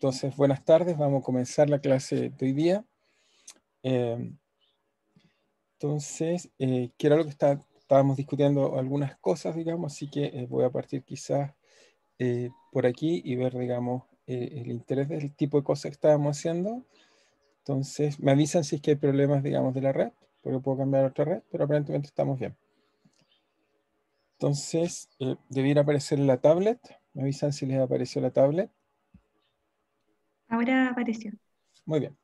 Entonces, buenas tardes, vamos a comenzar la clase de hoy día. Que era lo que estábamos discutiendo algunas cosas, digamos, así que voy a partir quizás por aquí y ver, digamos, el interés del tipo de cosas que estábamos haciendo. Entonces, me avisan si es que hay problemas, digamos, de la red, porque puedo cambiar a otra red, pero aparentemente estamos bien. Entonces, debiera aparecer en la tablet. Me avisan si les apareció la tablet. Ahora apareció. Muy bien.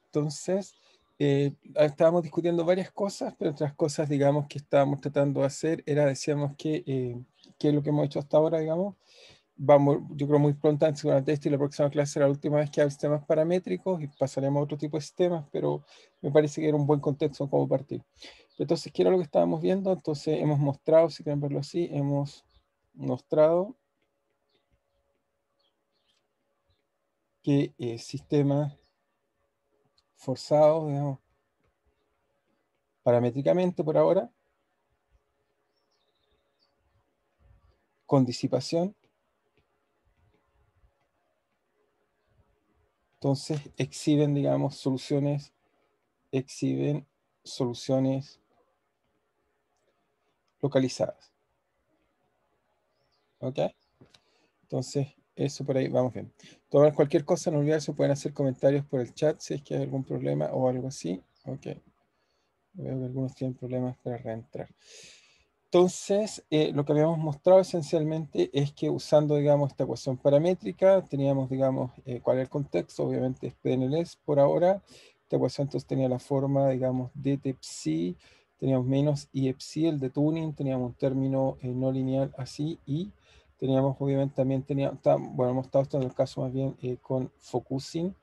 Entonces, estábamos discutiendo varias cosas, pero otras cosas, digamos, que estábamos tratando de hacer era, decíamos que es lo que hemos hecho hasta ahora, digamos. Vamos, yo creo muy pronto, seguramente esta y la próxima clase será la última vez que hable sistemas paramétricos y pasaremos a otro tipo de sistemas, pero me parece que era un buen contexto como partir. Entonces, ¿qué era lo que estábamos viendo? Entonces, hemos mostrado, si quieren verlo así, hemos mostrado que sistemas forzados, digamos, paramétricamente por ahora, con disipación, entonces exhiben, digamos, exhiben soluciones localizadas. ¿Ok? Entonces, eso por ahí, vamos bien. Todas, cualquier cosa, no olviden, se pueden hacer comentarios por el chat si es que hay algún problema o algo así. Ok. Veo que algunos tienen problemas para reentrar. Entonces, lo que habíamos mostrado esencialmente es que usando, digamos, esta ecuación paramétrica, teníamos, digamos, cuál es el contexto, obviamente es PNLS por ahora. Esta ecuación entonces tenía la forma, digamos, de psi, teníamos menos i psi, el de tuning, teníamos un término no lineal así, y teníamos, obviamente, también bueno, hemos estado esto en el caso más bien con focusing,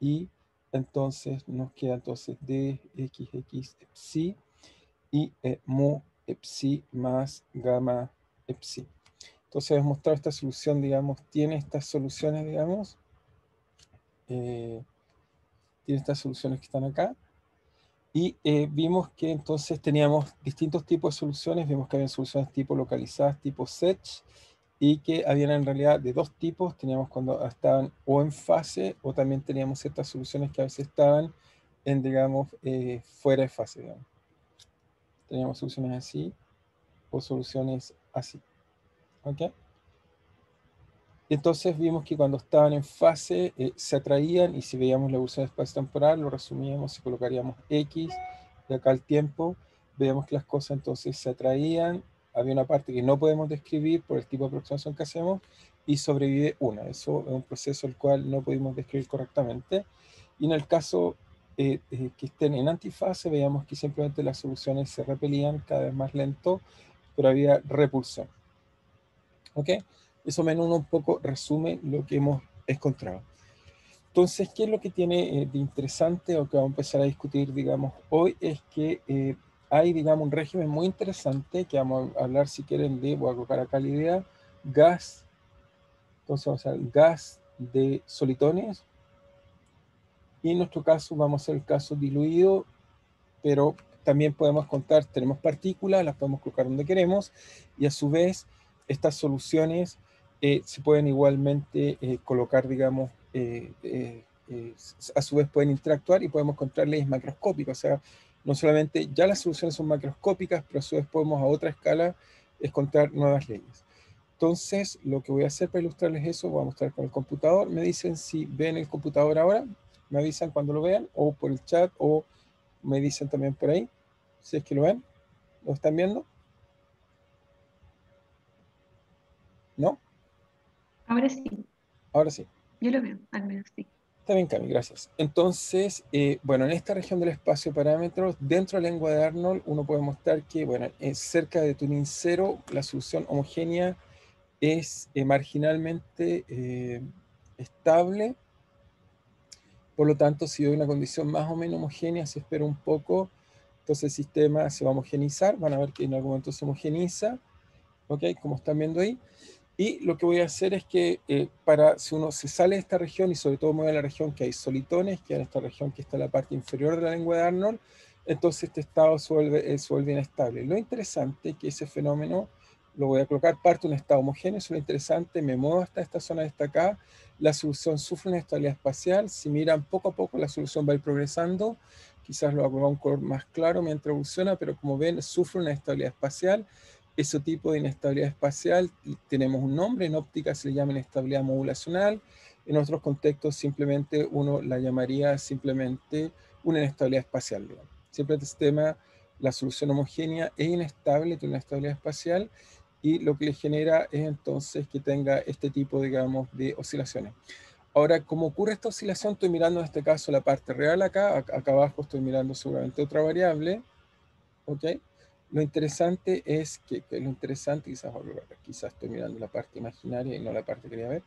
y entonces nos queda entonces dxx psi y mu psi más gamma psi. Entonces hemos mostrado esta solución, digamos, tiene estas soluciones, digamos, tiene estas soluciones que están acá. Y vimos que entonces teníamos distintos tipos de soluciones, vimos que había soluciones tipo localizadas, tipo SETch, y que habían en realidad de dos tipos, teníamos cuando estaban o en fase, o también teníamos ciertas soluciones que a veces estaban en, digamos, fuera de fase, digamos. Teníamos soluciones así, o soluciones así. ¿Ok? Entonces vimos que cuando estaban en fase se atraían, y si veíamos la evolución espacio-temporal, lo resumíamos y colocaríamos X, de acá al tiempo, veíamos que las cosas entonces se atraían, había una parte que no podemos describir por el tipo de aproximación que hacemos, y sobrevive una. Eso es un proceso el cual no pudimos describir correctamente. Y en el caso que estén en antifase, veíamos que simplemente las soluciones se repelían cada vez más lento, pero había repulsión. ¿Ok? Eso menos un poco resume lo que hemos encontrado. Entonces, ¿qué es lo que tiene de interesante o que vamos a empezar a discutir, digamos, hoy? Es que hay, digamos, un régimen muy interesante que vamos a hablar, si quieren, voy a colocar acá la idea, gas. Entonces vamos a hacer gas de solitones, y en nuestro caso vamos a hacer el caso diluido, pero también podemos contar, tenemos partículas, las podemos colocar donde queremos, y a su vez estas soluciones se pueden igualmente colocar, digamos, a su vez pueden interactuar y podemos encontrar leyes macroscópicas. O sea, no solamente ya las soluciones son macroscópicas, pero a su vez podemos a otra escala encontrar nuevas leyes. Entonces, lo que voy a hacer para ilustrarles eso, voy a mostrar con el computador. Me dicen si ven el computador ahora, me avisan cuando lo vean, o por el chat, o me dicen también por ahí, si es que lo ven, ¿lo están viendo? ¿No? Ahora sí, Ahora sí. yo lo veo, al menos sí. Está bien, Cami, gracias. Entonces, bueno, en esta región del espacio parámetros, dentro de la lengua de Arnold, uno puede mostrar que, bueno, cerca de tuning 0, la solución homogénea es marginalmente estable. Por lo tanto, si doy una condición más o menos homogénea, se espera un poco, entonces el sistema se va a homogeneizar. Van a ver que en algún momento se homogeniza, ¿ok? Como están viendo ahí. Y lo que voy a hacer es que si uno se sale de esta región, y sobre todo mueve a la región que hay solitones, que es esta región que está en la parte inferior de la lengua de Arnold, entonces este estado se vuelve inestable. Lo interesante es que ese fenómeno lo voy a colocar, parte de un estado homogéneo, eso es lo interesante, me muevo hasta esta zona destacada, la solución sufre una estabilidad espacial, si miran poco a poco la solución va a ir progresando, quizás lo hago a un color más claro mientras evoluciona, pero como ven sufre una estabilidad espacial, ese tipo de inestabilidad espacial tenemos un nombre, en óptica se le llama inestabilidad modulacional, en otros contextos simplemente uno la llamaría simplemente una inestabilidad espacial, digamos. Siempre este sistema, la solución homogénea es inestable, tiene una estabilidad espacial, y lo que le genera es entonces que tenga este tipo, digamos, de oscilaciones. Ahora, como ocurre esta oscilación, estoy mirando en este caso la parte real acá abajo estoy mirando seguramente otra variable, ¿ok? Lo interesante es lo interesante, quizás estoy mirando la parte imaginaria y no la parte que quería ver.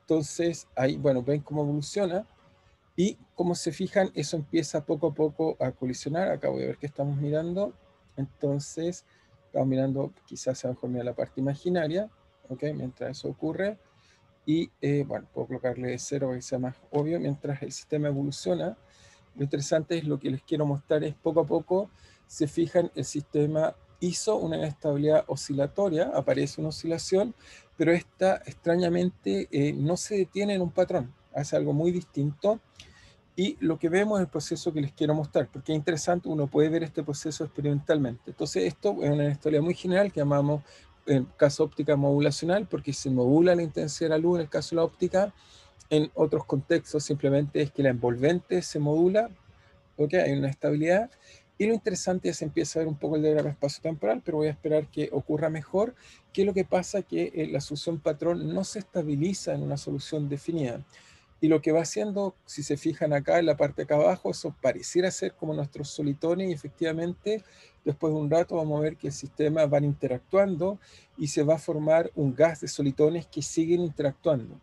Entonces, ahí, bueno, ven cómo evoluciona, y como se fijan, eso empieza poco a poco a colisionar. Acá voy a ver qué estamos mirando. Entonces, estamos mirando, quizás a lo mejor mira la parte imaginaria, ¿ok? Mientras eso ocurre. Y bueno, puedo colocarle 0 para que sea más obvio. Mientras el sistema evoluciona, lo interesante es lo que les quiero mostrar es poco a poco, se fijan, el sistema hizo una inestabilidad oscilatoria, aparece una oscilación, pero esta extrañamente no se detiene en un patrón, hace algo muy distinto. Y lo que vemos es el proceso que les quiero mostrar, porque es interesante, uno puede ver este proceso experimentalmente. Entonces esto es una inestabilidad muy general que llamamos, en el caso óptica, modulacional, porque se modula la intensidad de la luz en el caso de la óptica. En otros contextos simplemente es que la envolvente se modula, ¿ok? Hay una estabilidad. Y lo interesante es que se empieza a ver un poco el diagrama espacio-temporal, pero voy a esperar que ocurra mejor. ¿Qué es lo que pasa? Que la solución patrón no se estabiliza en una solución definida. Y lo que va haciendo, si se fijan acá en la parte de acá abajo, eso pareciera ser como nuestros solitones, y efectivamente después de un rato vamos a ver que el sistema van interactuando y se va a formar un gas de solitones que siguen interactuando.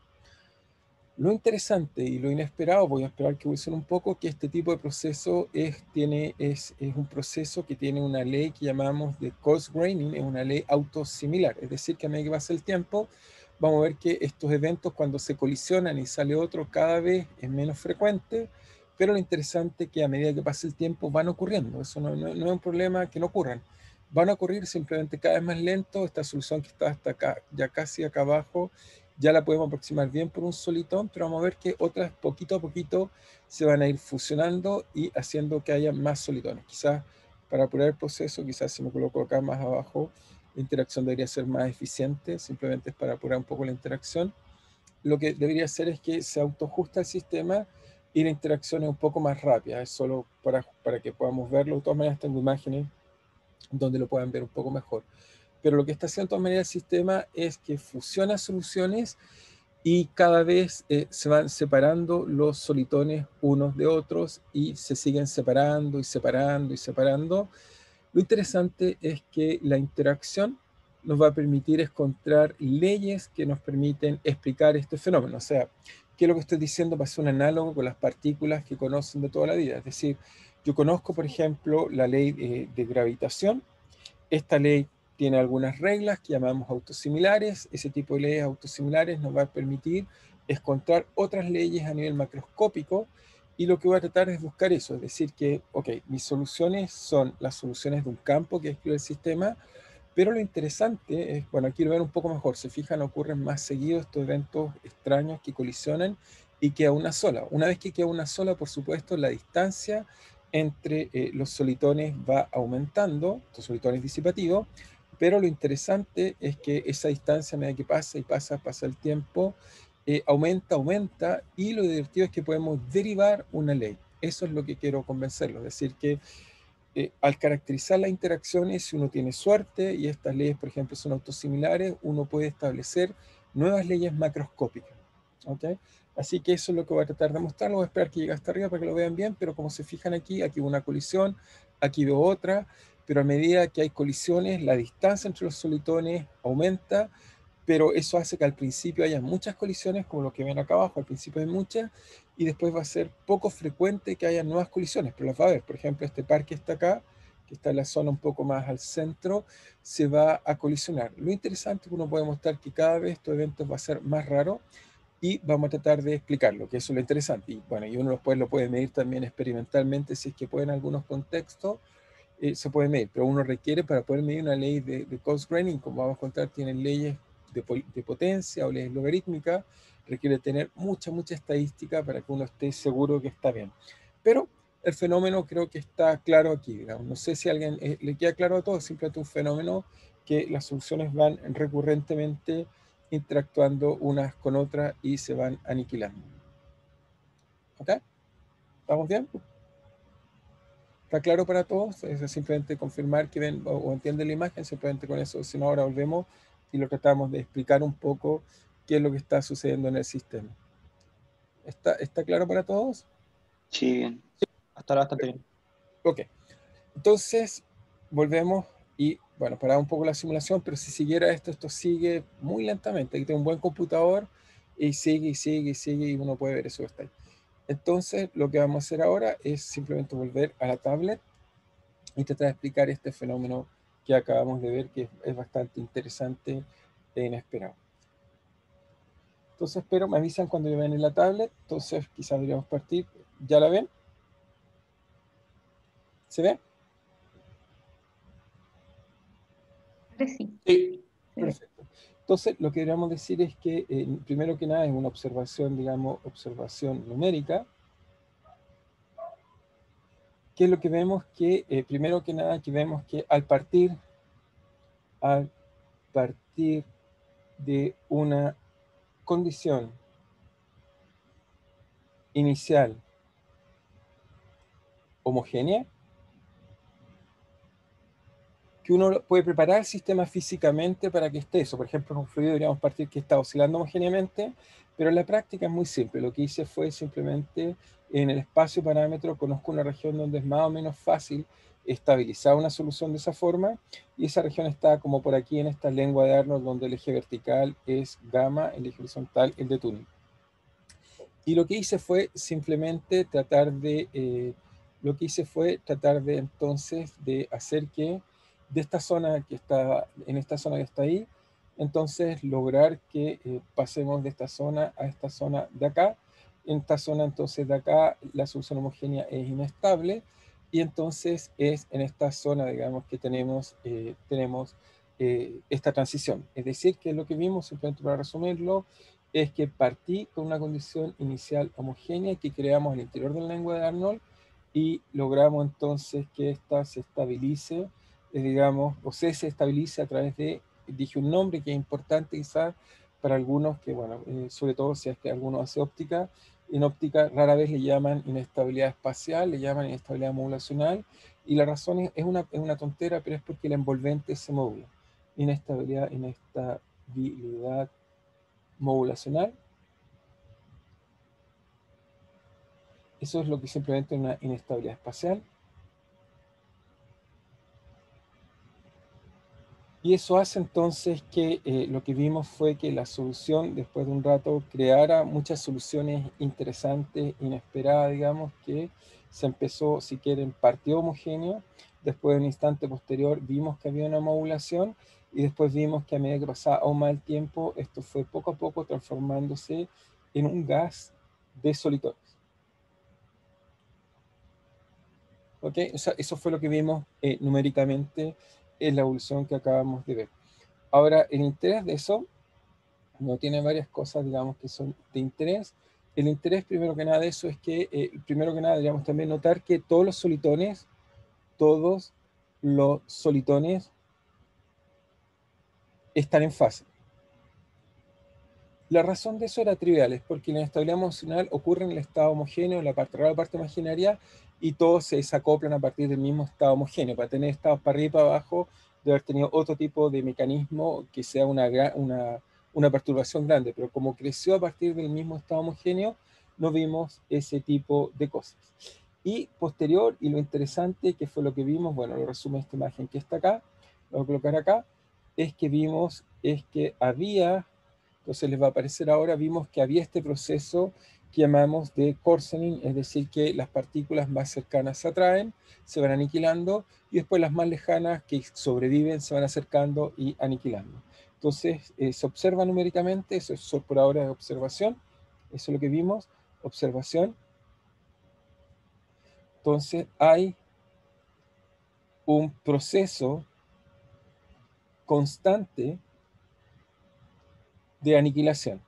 Lo interesante y lo inesperado, voy a esperar que evolucione un poco, que este tipo de proceso es un proceso que tiene una ley que llamamos de Coarse-Graining, es una ley autosimilar, es decir, que a medida que pasa el tiempo, vamos a ver que estos eventos cuando se colisionan y sale otro cada vez es menos frecuente, pero lo interesante es que a medida que pasa el tiempo van ocurriendo, eso no es un problema que no ocurran, van a ocurrir simplemente cada vez más lento. Esta solución que está hasta acá, ya casi acá abajo, ya la podemos aproximar bien por un solitón, pero vamos a ver que otras poquito a poquito se van a ir fusionando y haciendo que haya más solitones. Quizás para apurar el proceso, quizás si me coloco acá más abajo, la interacción debería ser más eficiente, simplemente es para apurar un poco la interacción. Lo que debería hacer es que se autoajusta el sistema y la interacción es un poco más rápida, es solo para que podamos verlo. De todas maneras tengo imágenes donde lo puedan ver un poco mejor. Pero lo que está haciendo de todas maneras el sistema es que fusiona soluciones y cada vez se van separando los solitones unos de otros y se siguen separando y separando y separando. Lo interesante es que la interacción nos va a permitir encontrar leyes que nos permiten explicar este fenómeno. O sea, ¿qué es lo que estoy diciendo? Va a ser un análogo con las partículas que conocen de toda la vida. Es decir, yo conozco, por ejemplo, la ley de gravitación. Esta ley tiene algunas reglas que llamamos autosimilares. Ese tipo de leyes autosimilares nos va a permitir encontrar otras leyes a nivel macroscópico, y lo que voy a tratar es buscar eso, es decir que, ok, mis soluciones son las soluciones de un campo que describe el sistema, pero lo interesante es, bueno, aquí lo ven un poco mejor, se fijan, ocurren más seguidos estos eventos extraños que colisionan y queda una sola. Una vez que queda una sola, por supuesto, la distancia entre los solitones va aumentando, estos solitones disipativos, pero lo interesante es que esa distancia, a medida que pasa y pasa el tiempo, aumenta, y lo divertido es que podemos derivar una ley. Eso es lo que quiero convencerlos, es decir, que al caracterizar las interacciones, si uno tiene suerte y estas leyes, por ejemplo, son autosimilares, uno puede establecer nuevas leyes macroscópicas. ¿Ok? Así que eso es lo que voy a tratar de mostrar. Voy a esperar que llegue hasta arriba para que lo vean bien, pero como se fijan aquí, aquí hubo una colisión, aquí veo otra, pero a medida que hay colisiones, la distancia entre los solitones aumenta, pero eso hace que al principio haya muchas colisiones, como lo que ven acá abajo, al principio hay muchas, y después va a ser poco frecuente que haya nuevas colisiones, pero las va a haber. Por ejemplo, este par que está acá, que está en la zona un poco más al centro, se va a colisionar. Lo interesante es que uno puede mostrar que cada vez estos eventos va a ser más raro, y vamos a tratar de explicarlo, que eso es lo interesante. Y bueno, y uno después lo puede medir también experimentalmente si es que puede en algunos contextos. se puede medir, pero uno requiere para poder medir una ley de Cosgraining, como vamos a contar, tienen leyes de potencia o leyes logarítmicas, requiere tener mucha estadística para que uno esté seguro que está bien. Pero el fenómeno creo que está claro aquí, digamos. No sé si a alguien le queda claro a todos, simplemente un fenómeno que las soluciones van recurrentemente interactuando unas con otras y se van aniquilando. ¿Ok? ¿Estamos bien? ¿Está claro para todos? Es simplemente confirmar que ven o entienden la imagen, simplemente con eso. Si no, ahora volvemos y lo tratamos de explicar un poco qué es lo que está sucediendo en el sistema. ¿Está claro para todos? Sí, bien. Hasta ahora bastante bien. Ok. Entonces, volvemos y, bueno, paraba un poco la simulación, pero si siguiera esto sigue muy lentamente. Aquí tengo un buen computador y sigue y uno puede ver eso que está ahí. Entonces, lo que vamos a hacer ahora es simplemente volver a la tablet y tratar de explicar este fenómeno que acabamos de ver, que es bastante interesante e inesperado. Entonces, pero me avisan cuando ya ven en la tablet, entonces quizás deberíamos partir. ¿Ya la ven? ¿Se ve? Ahora sí. Sí. Se ve. Perfecto. Entonces, lo que deberíamos decir es que, primero que nada, es una observación, digamos, observación numérica. ¿Qué es lo que vemos? Que, primero que nada, que vemos que al partir de una condición inicial homogénea, que uno puede preparar el sistema físicamente para que esté eso. Por ejemplo, en un fluido deberíamos partir que está oscilando homogéneamente, pero en la práctica es muy simple. Lo que hice fue simplemente en el espacio parámetro conozco una región donde es más o menos fácil estabilizar una solución de esa forma, y esa región está como por aquí en esta lengua de Arnold, donde el eje vertical es gamma, el eje horizontal el de Turing. Y lo que hice fue simplemente tratar de entonces de hacer que de esta zona que está, en esta zona que está ahí, entonces lograr que pasemos de esta zona a esta zona de acá. En esta zona entonces de acá la solución homogénea es inestable, y entonces es en esta zona, digamos, que tenemos esta transición. Es decir, que lo que vimos, simplemente para resumirlo, es que partí con una condición inicial homogénea que creamos al interior de la lengua de Arnold, y logramos entonces que ésta se estabilice, digamos, o se estabilice a través de, dije un nombre que es importante quizás para algunos, que bueno, sobre todo si es que alguno hace óptica. En óptica rara vez le llaman inestabilidad espacial, le llaman inestabilidad modulacional, y la razón es una tontera, pero es porque el envolvente se modula. Inestabilidad modulacional. Eso es lo que simplemente es una inestabilidad espacial. Y eso hace entonces que lo que vimos fue que la solución, después de un rato, creara muchas soluciones interesantes, inesperadas, digamos, que se empezó, si quieren, partió homogéneo. Después, de un instante posterior, vimos que había una modulación, y después vimos que a medida que pasaba aún más el tiempo, esto fue poco a poco transformándose en un gas de solitores. ¿Ok? O sea, eso fue lo que vimos numéricamente en la evolución que acabamos de ver. Ahora, el interés de eso no tiene varias cosas, digamos, que son de interés. El interés, primero que nada, de eso es que, primero que nada, deberíamos también notar que todos los solitones están en fase. La razón de eso era trivial, es porque la inestabilidad emocional ocurre en el estado homogéneo, en la parte real, la parte imaginaria, y todos se desacoplan a partir del mismo estado homogéneo. Para tener estados para arriba y para abajo, debe haber tenido otro tipo de mecanismo que sea una perturbación grande, pero como creció a partir del mismo estado homogéneo, no vimos ese tipo de cosas. Y posterior, y lo interesante, que fue lo que vimos, bueno, lo resume esta imagen que está acá, lo voy a colocar acá, es que había. Entonces les va a aparecer ahora, vimos que había este proceso que llamamos de coarsening, es decir, que las partículas más cercanas se atraen, se van aniquilando, y después las más lejanas que sobreviven se van acercando y aniquilando. Entonces se observa numéricamente, eso es por ahora de observación, eso es lo que vimos, observación. Entonces hay un proceso constante de aniquilación.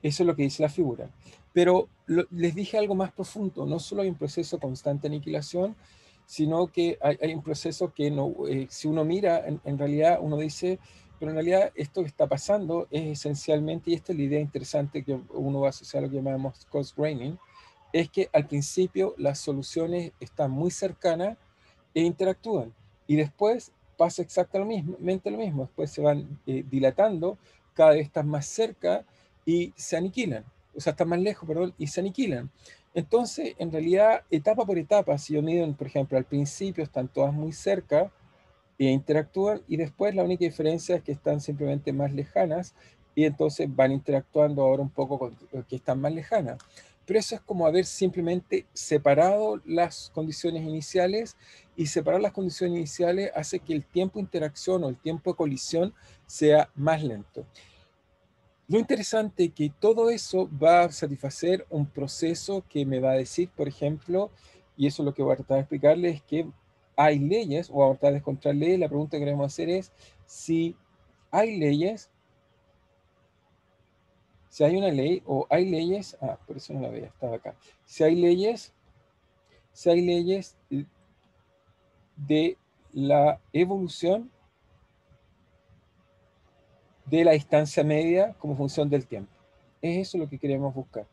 Eso es lo que dice la figura. Pero les dije algo más profundo. No solo hay un proceso constante de aniquilación, sino que hay un proceso que no, si uno mira, en realidad uno dice, pero en realidad esto que está pasando es esencialmente, y esta es la idea interesante que uno va a asociar a lo que llamamos coarse graining, es que al principio las soluciones están muy cercanas e interactúan. Y después pasa exactamente lo mismo. Después se van dilatando, cada vez están más cerca y se aniquilan. O sea, están más lejos, perdón, y se aniquilan. Entonces, en realidad, etapa por etapa, si yo mido, por ejemplo, al principio están todas muy cerca e interactúan, y después la única diferencia es que están simplemente más lejanas, y entonces van interactuando ahora un poco con que están más lejanas. Pero eso es como haber simplemente separado las condiciones iniciales, y separar las condiciones iniciales hace que el tiempo de interacción o el tiempo de colisión sea más lento. Lo interesante es que todo eso va a satisfacer un proceso que me va a decir, por ejemplo, y eso es lo que voy a tratar de explicarles, es que hay leyes, o vamos a tratar de encontrar leyes. La pregunta que queremos hacer es si hay leyes, si hay una ley o hay leyes, por eso no la veía, estaba acá. Si hay leyes de la evolución de la distancia media como función del tiempo. Es eso lo que queremos buscar.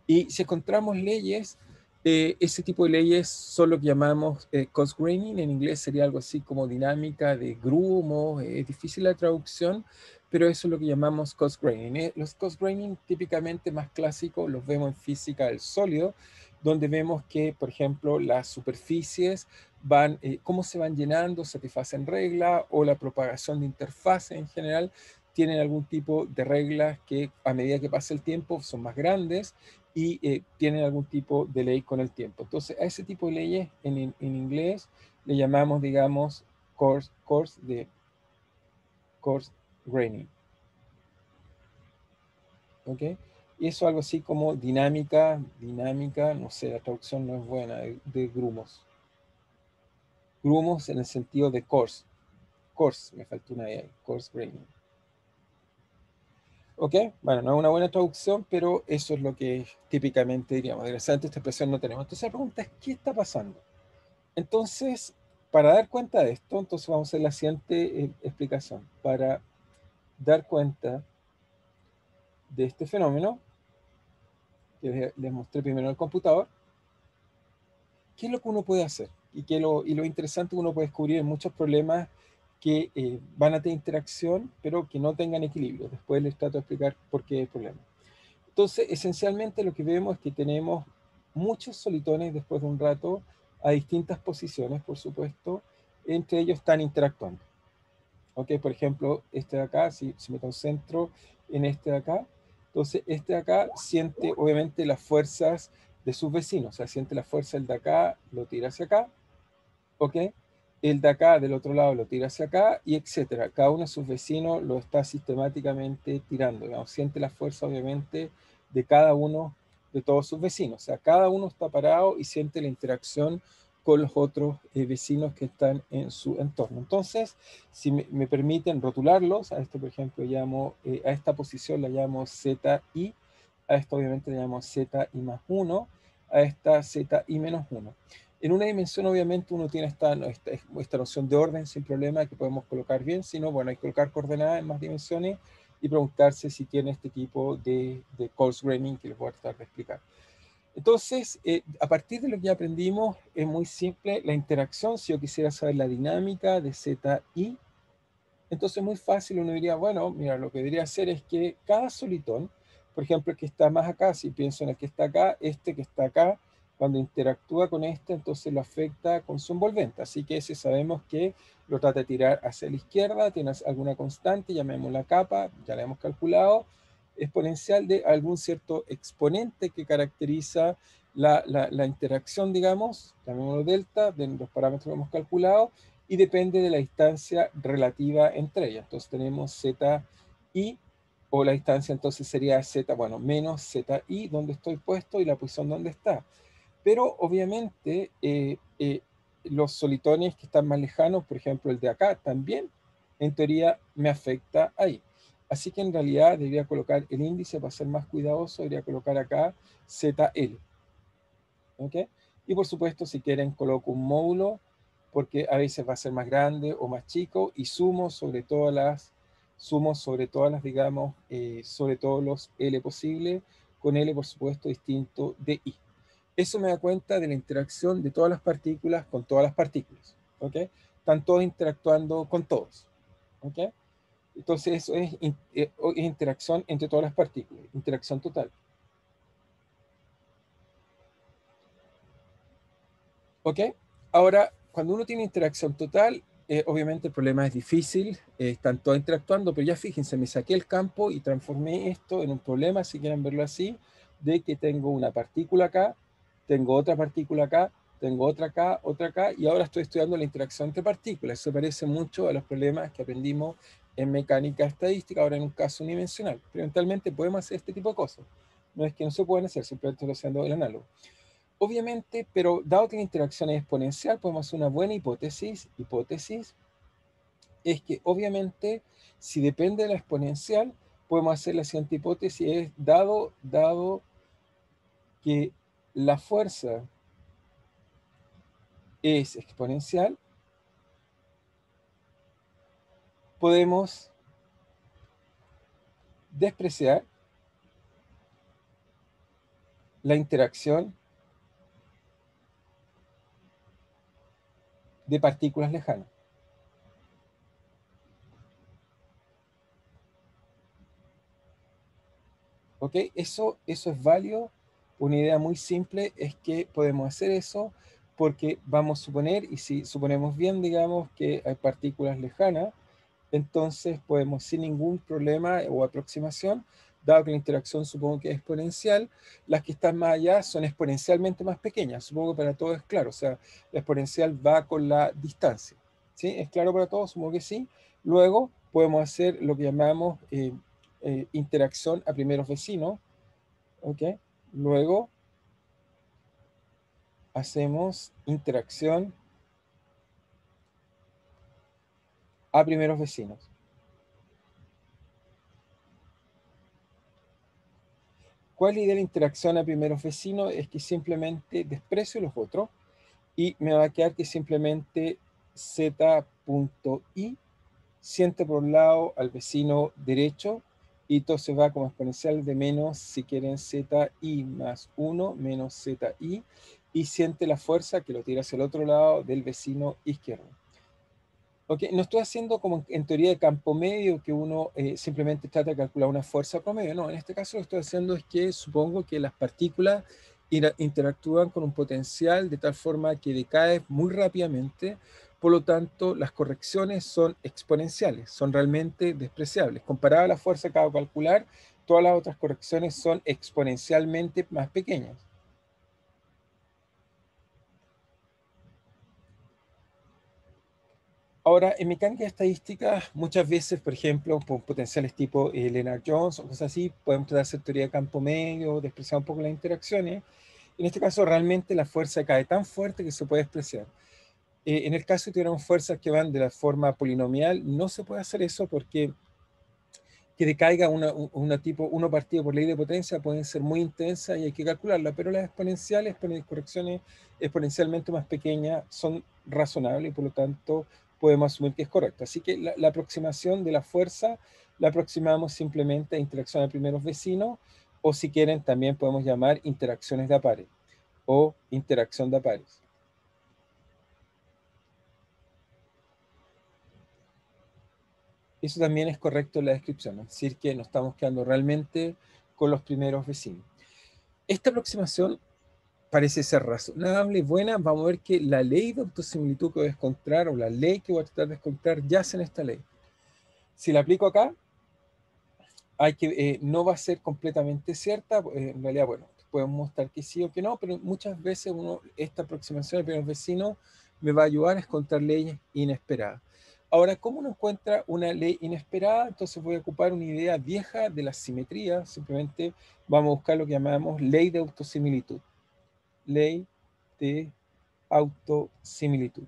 Y si encontramos leyes, ese tipo de leyes son lo que llamamos coarse graining. En inglés sería algo así como dinámica de grumos. Es difícil la traducción, pero eso es lo que llamamos coarse graining. Los coarse graining típicamente más clásicos los vemos en física del sólido, donde vemos que, por ejemplo, las superficies van, cómo se van llenando, satisfacen reglas, o la propagación de interfaces en general tienen algún tipo de reglas que a medida que pasa el tiempo son más grandes, y tienen algún tipo de ley con el tiempo. Entonces, a ese tipo de leyes en inglés le llamamos, digamos, coarse graining. ¿Ok? Y eso algo así como dinámica, no sé, la traducción no es buena, de grumos. Grumos en el sentido de coarse, me faltó una E ahí, coarse graining. ¿Ok? Bueno, no es una buena traducción, pero eso es lo que típicamente diríamos. Desgraciadamente esta expresión no tenemos. Entonces la pregunta es, ¿qué está pasando? Entonces, para dar cuenta de esto, entonces vamos a hacer la siguiente explicación. Para dar cuenta de este fenómeno, que les mostré primero en el computador, ¿qué es lo que uno puede hacer? Y lo interesante que uno puede descubrir en muchos problemas que van a tener interacción, pero que no tengan equilibrio. Después les trato de explicar por qué el problema. Entonces, esencialmente lo que vemos es que tenemos muchos solitones después de un rato, a distintas posiciones, por supuesto. Entre ellos están interactuando. ¿Ok? Por ejemplo, este de acá, si me concentro en este de acá, entonces este de acá siente obviamente las fuerzas de sus vecinos. O sea, siente la fuerza del de acá, lo tira hacia acá. ¿Ok? El de acá del otro lado lo tira hacia acá, y etcétera. Cada uno de sus vecinos lo está sistemáticamente tirando. Digamos, siente la fuerza obviamente de cada uno de todos sus vecinos. O sea, cada uno está parado y siente la interacción con los otros vecinos que están en su entorno. Entonces, si me permiten rotularlos, a este por ejemplo llamo, a esta posición la llamo ZI, a esta obviamente la llamo ZI más 1, a esta ZI menos 1. En una dimensión obviamente uno tiene esta noción de orden sin problema, que podemos colocar bien. Si no, bueno, hay que colocar coordenadas en más dimensiones y preguntarse si tiene este tipo de coarse graining, que les voy a tratar de explicar. Entonces, a partir de lo que ya aprendimos, es muy simple la interacción. Si yo quisiera saber la dinámica de ZI, entonces es muy fácil. Uno diría, bueno, mira, lo que debería hacer es que cada solitón, por ejemplo, el que está más acá, si pienso en el que está acá, este que está acá, cuando interactúa con este, entonces lo afecta con su envolvente. Así que ese sabemos que lo trata de tirar hacia la izquierda, tiene alguna constante, llamémosla capa, ya la hemos calculado, exponencial de algún cierto exponente que caracteriza la interacción, digamos, llamémoslo delta, de los parámetros que hemos calculado, y depende de la distancia relativa entre ellas. Entonces tenemos ZI, o la distancia entonces sería Z, bueno, menos ZI, donde estoy puesto, y la posición donde está. Pero obviamente los solitones que están más lejanos, por ejemplo el de acá, también en teoría me afecta ahí. Así que en realidad debería colocar el índice, para ser más cuidadoso, debería colocar acá ZL. ¿Ok? Y por supuesto, si quieren, coloco un módulo, porque a veces va a ser más grande o más chico, y sumo sobre todas las, digamos, sobre todos los L posibles, con L, por supuesto, distinto de I. Eso me da cuenta de la interacción de todas las partículas con todas las partículas. ¿Ok? Están todos interactuando con todos. ¿Ok? Entonces eso es interacción entre todas las partículas, interacción total. ¿Ok? Ahora, cuando uno tiene interacción total, obviamente el problema es difícil, están todos interactuando, pero ya fíjense, me saqué el campo y transformé esto en un problema, si quieren verlo así, de que tengo una partícula acá, tengo otra partícula acá, tengo otra acá, y ahora estoy estudiando la interacción entre partículas. Eso parece mucho a los problemas que aprendimos en mecánica estadística, ahora en un caso unidimensional. Pero eventualmente podemos hacer este tipo de cosas. No es que no se pueden hacer, simplemente estoy haciendo el análogo. Obviamente, pero dado que la interacción es exponencial, podemos hacer una buena hipótesis, es que obviamente, si depende de la exponencial, podemos hacer la siguiente hipótesis, es dado que la fuerza es exponencial, podemos despreciar la interacción de partículas lejanas. ¿Ok? Eso es válido. Una idea muy simple es que podemos hacer eso porque vamos a suponer, y si suponemos bien, digamos, que hay partículas lejanas, entonces podemos sin ningún problema o aproximación, dado que la interacción supongo que es exponencial, las que están más allá son exponencialmente más pequeñas. Supongo que para todos es claro, o sea, la exponencial va con la distancia. ¿Sí? ¿Es claro para todos? Supongo que sí. Luego podemos hacer lo que llamamos interacción a primeros vecinos. ¿Ok? Luego hacemos interacción a primeros vecinos. ¿Cuál es la idea de la interacción a primeros vecinos? Es que simplemente desprecio los otros y me va a quedar que simplemente z.i siente por un lado al vecino derecho y todo se va como exponencial de menos, si quieren, zi más 1 menos zi, y siente la fuerza que lo tira hacia el otro lado del vecino izquierdo. Okay, no estoy haciendo como en teoría de campo medio, que uno simplemente trata de calcular una fuerza promedio. No, en este caso lo que estoy haciendo es que supongo que las partículas interactúan con un potencial de tal forma que decae muy rápidamente. Por lo tanto, las correcciones son exponenciales, son realmente despreciables. Comparado a la fuerza que hago calcular, todas las otras correcciones son exponencialmente más pequeñas. Ahora, en mecánica estadística, muchas veces, por ejemplo, por potenciales tipo Lennard-Jones o cosas así, podemos tratar de hacer teoría de campo medio, despreciar un poco las interacciones. En este caso, realmente la fuerza cae tan fuerte que se puede despreciar. En el caso de que tuviéramos fuerzas que van de la forma polinomial, no se puede hacer eso porque que decaiga uno partido por ley de potencia pueden ser muy intensas y hay que calcularla, pero las exponenciales, correcciones exponencialmente más pequeñas, son razonables y por lo tanto podemos asumir que es correcto. Así que la aproximación de la fuerza la aproximamos simplemente a interacción de primeros vecinos, o si quieren también podemos llamar interacciones de a pares o interacción de a pares. Eso también es correcto en la descripción, es decir, que nos estamos quedando realmente con los primeros vecinos. Esta aproximación parece ser razonable y buena. Vamos a ver que la ley de autosimilitud que voy a encontrar, o la ley que voy a tratar de encontrar, yace en esta ley. Si la aplico acá, no va a ser completamente cierta. En realidad, bueno, podemos mostrar que sí o que no, pero muchas veces esta aproximación de primeros vecinos me va a ayudar a encontrar leyes inesperadas. Ahora, ¿cómo uno encuentra una ley inesperada? Entonces voy a ocupar una idea vieja de la simetría. Simplemente vamos a buscar lo que llamamos ley de autosimilitud. Ley de autosimilitud.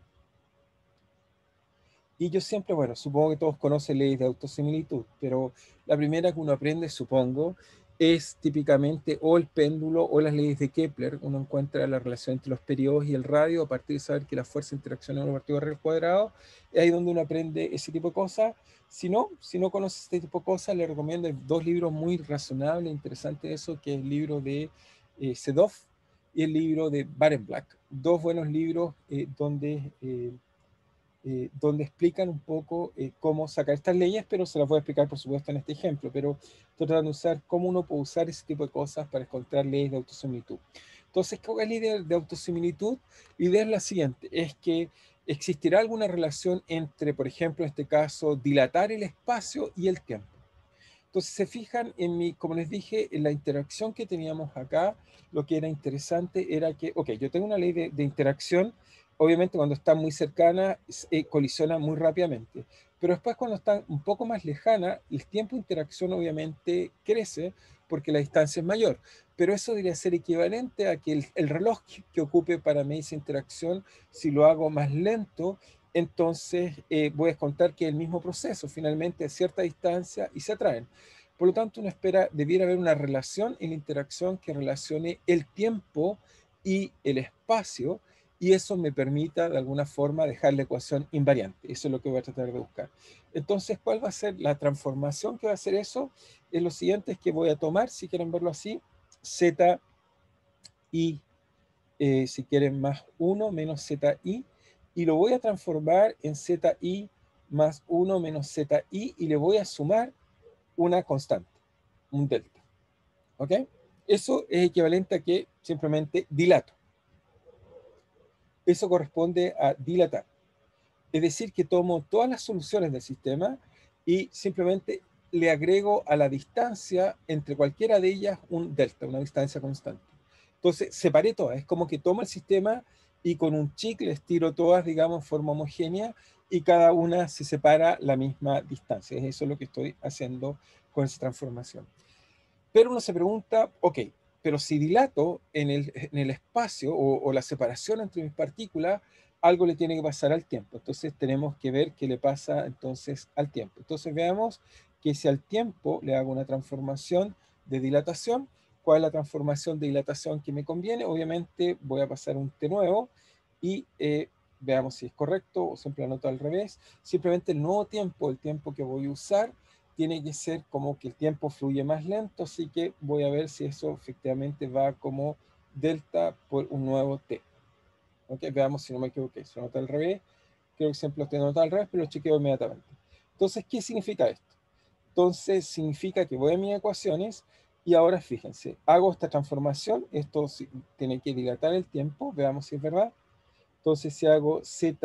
Y yo siempre, bueno, supongo que todos conocen leyes de autosimilitud, pero la primera que uno aprende, supongo, es típicamente o el péndulo o las leyes de Kepler. Uno encuentra la relación entre los periodos y el radio a partir de saber que la fuerza de interacción es 1 partido r al cuadrado. Es ahí donde uno aprende ese tipo de cosas. Si no conoce este tipo de cosas, le recomiendo 2 libros muy razonables, interesantes de eso, que es el libro de Sedov y el libro de Barenblatt. 2 buenos libros donde explican un poco cómo sacar estas leyes, pero se las voy a explicar, por supuesto, en este ejemplo, pero estoy tratando de usar cómo uno puede usar ese tipo de cosas para encontrar leyes de autosimilitud. Entonces, ¿cuál es la idea de autosimilitud? La idea es la siguiente, es que existirá alguna relación entre, por ejemplo, en este caso, dilatar el espacio y el tiempo. Entonces, se fijan como les dije, en la interacción que teníamos acá, lo que era interesante era que, ok, yo tengo una ley de interacción, obviamente cuando están muy cercanas, colisionan muy rápidamente, pero después cuando están un poco más lejanas, el tiempo de interacción obviamente crece porque la distancia es mayor, pero eso debería ser equivalente a que el reloj que ocupe para mí esa interacción, si lo hago más lento, entonces voy a contar que es el mismo proceso, finalmente a cierta distancia y se atraen. Por lo tanto, uno espera, debiera haber una relación en la interacción que relacione el tiempo y el espacio, y eso me permita de alguna forma dejar la ecuación invariante. Eso es lo que voy a tratar de buscar. Entonces, ¿cuál va a ser la transformación que va a hacer eso? Es lo siguiente, es que voy a tomar, si quieren verlo así, z i, si quieren, más 1 menos zi, y lo voy a transformar en zi más 1 menos zi, y le voy a sumar una constante, un delta. ¿Ok? Eso es equivalente a que simplemente dilato. Eso corresponde a dilatar. Es decir, que tomo todas las soluciones del sistema y simplemente le agrego a la distancia entre cualquiera de ellas un delta, una distancia constante. Entonces, separé todas. Es como que tomo el sistema y con un chicle les tiro todas, digamos, en forma homogénea y cada una se separa la misma distancia. Eso es lo que estoy haciendo con esa transformación. Pero uno se pregunta, ok, pero si dilato en el espacio o la separación entre mis partículas, algo le tiene que pasar al tiempo. Entonces tenemos que ver qué le pasa entonces al tiempo. Entonces veamos que si al tiempo le hago una transformación de dilatación, ¿cuál es la transformación de dilatación que me conviene? Obviamente voy a pasar un T nuevo y veamos si es correcto o siempre anoto al revés. Simplemente el nuevo tiempo, el tiempo que voy a usar, tiene que ser como que el tiempo fluye más lento, así que voy a ver si eso efectivamente va como delta por un nuevo t. ¿Ok? Veamos si no me equivoqué. Se nota al revés. Creo que siempre lo estoy anotando al revés, pero lo chequeo inmediatamente. Entonces, ¿qué significa esto? Entonces, significa que voy a mis ecuaciones y ahora fíjense, hago esta transformación, esto tiene que dilatar el tiempo, veamos si es verdad. Entonces, si hago zi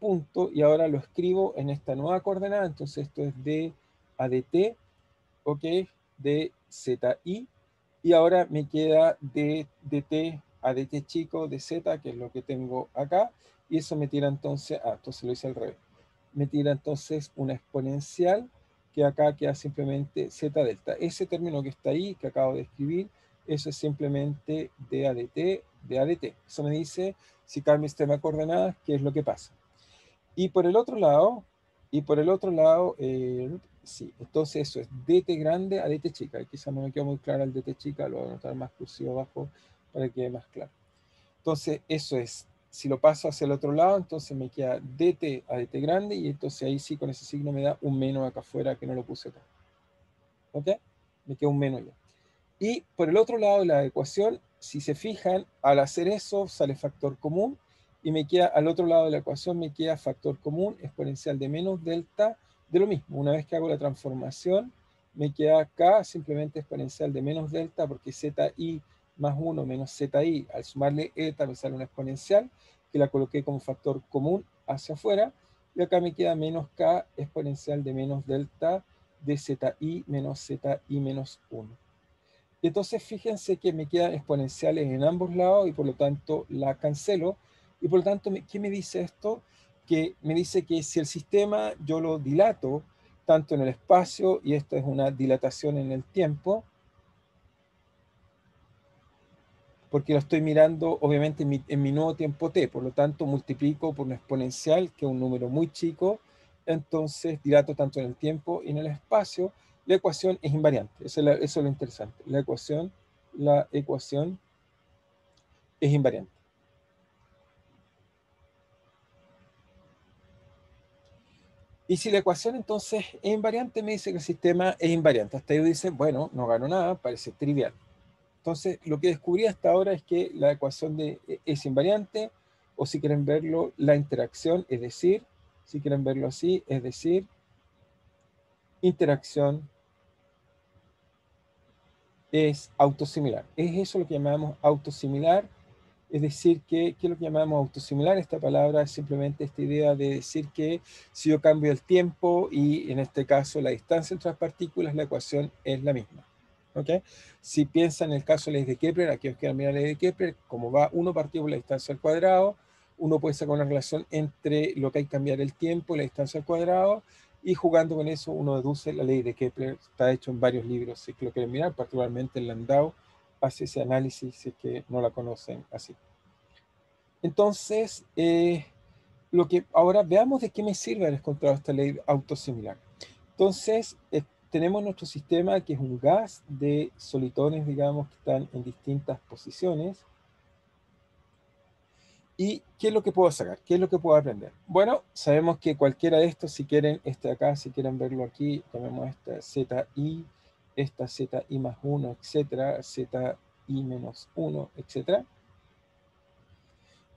punto y ahora lo escribo en esta nueva coordenada, entonces esto es d a dt, ok, de zi, y ahora me queda de dt a dt chico de z, que es lo que tengo acá, y eso me tira entonces, entonces lo hice al revés, me tira entonces una exponencial, que acá queda simplemente z delta. Ese término que está ahí, que acabo de escribir, eso es simplemente d a dt de adt. Eso me dice, si cambio el sistema de coordenadas, qué es lo que pasa. Y por el otro lado, sí, entonces eso es dt grande a dt chica. Quizás no me quedó muy claro el dt chica, lo voy a anotar más cursivo abajo para que quede más claro. Entonces eso es, si lo paso hacia el otro lado, entonces me queda dt a dt grande y entonces ahí sí con ese signo me da un menos acá afuera que no lo puse acá. ¿Ok? Me queda un menos ya. Y por el otro lado de la ecuación, si se fijan, al hacer eso sale factor común y me queda al otro lado de la ecuación me queda factor común exponencial de menos delta de lo mismo. Una vez que hago la transformación, me queda acá simplemente exponencial de menos delta porque zi más 1 menos zi, al sumarle eta me sale una exponencial que la coloqué como factor común hacia afuera y acá me queda menos k exponencial de menos delta de zi menos zi menos 1. Y entonces fíjense que me quedan exponenciales en ambos lados y por lo tanto la cancelo. Y por lo tanto, ¿qué me dice esto? Que me dice que si el sistema yo lo dilato tanto en el espacio, y esto es una dilatación en el tiempo, porque lo estoy mirando obviamente en mi nuevo tiempo t, por lo tanto multiplico por una exponencial, que es un número muy chico, entonces dilato tanto en el tiempo y en el espacio. La ecuación es invariante, eso es lo interesante. La ecuación es invariante. Y si la ecuación entonces es invariante, me dice que el sistema es invariante. Hasta ahí dice, bueno, no gano nada, parece trivial. Entonces, lo que descubrí hasta ahora es que la ecuación es invariante, o si quieren verlo, la interacción, es decir, si quieren verlo así, es decir, interacción es autosimilar. Es eso lo que llamamos autosimilar. Es decir, ¿qué es lo que llamamos autosimilar? Esta palabra es simplemente esta idea de decir que si yo cambio el tiempo y en este caso la distancia entre las partículas, la ecuación es la misma. ¿Okay? Si piensan en el caso de la ley de Kepler, aquellos que quieran mirar la ley de Kepler, como va 1 partido por la distancia al cuadrado, uno puede sacar una relación entre lo que hay que cambiar el tiempo y la distancia al cuadrado, y jugando con eso uno deduce la ley de Kepler. Está hecho en varios libros, si es que lo quieren mirar, particularmente en Landau hace ese análisis, si es que no la conocen así. Entonces, ahora veamos de qué me sirve haber encontrado esta ley autosimilar. Entonces, tenemos nuestro sistema que es un gas de solitones, digamos, que están en distintas posiciones. ¿Y qué es lo que puedo sacar? ¿Qué es lo que puedo aprender? Bueno, sabemos que cualquiera de estos, si quieren, este de acá, si quieren verlo aquí, llamemos esta ZI, esta ZI más 1, etcétera, ZI menos 1, etcétera.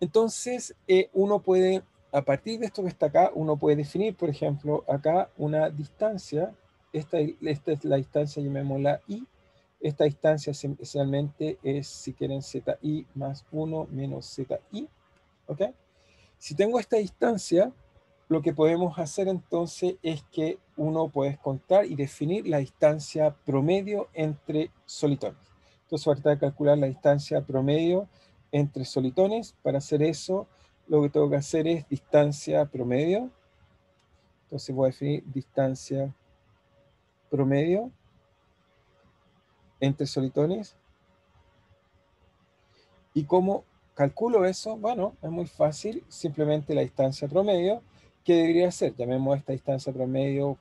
Entonces, uno puede, a partir de esto que está acá, uno puede definir, por ejemplo, acá una distancia. Esta es la distancia, llamémosla I. Esta distancia esencialmente es, si quieren, ZI más 1 menos ZI. ¿Ok? Si tengo esta distancia, lo que podemos hacer entonces es que uno puede contar y definir la distancia promedio entre solitones. Entonces, ahorita voy a calcular la distancia promedio entre solitones. Para hacer eso, lo que tengo que hacer es distancia promedio. Entonces voy a definir distancia promedio entre solitones. ¿Y cómo calculo eso? Bueno, es muy fácil. Simplemente la distancia promedio. ¿Qué debería ser? Llamemos esta distancia promedio,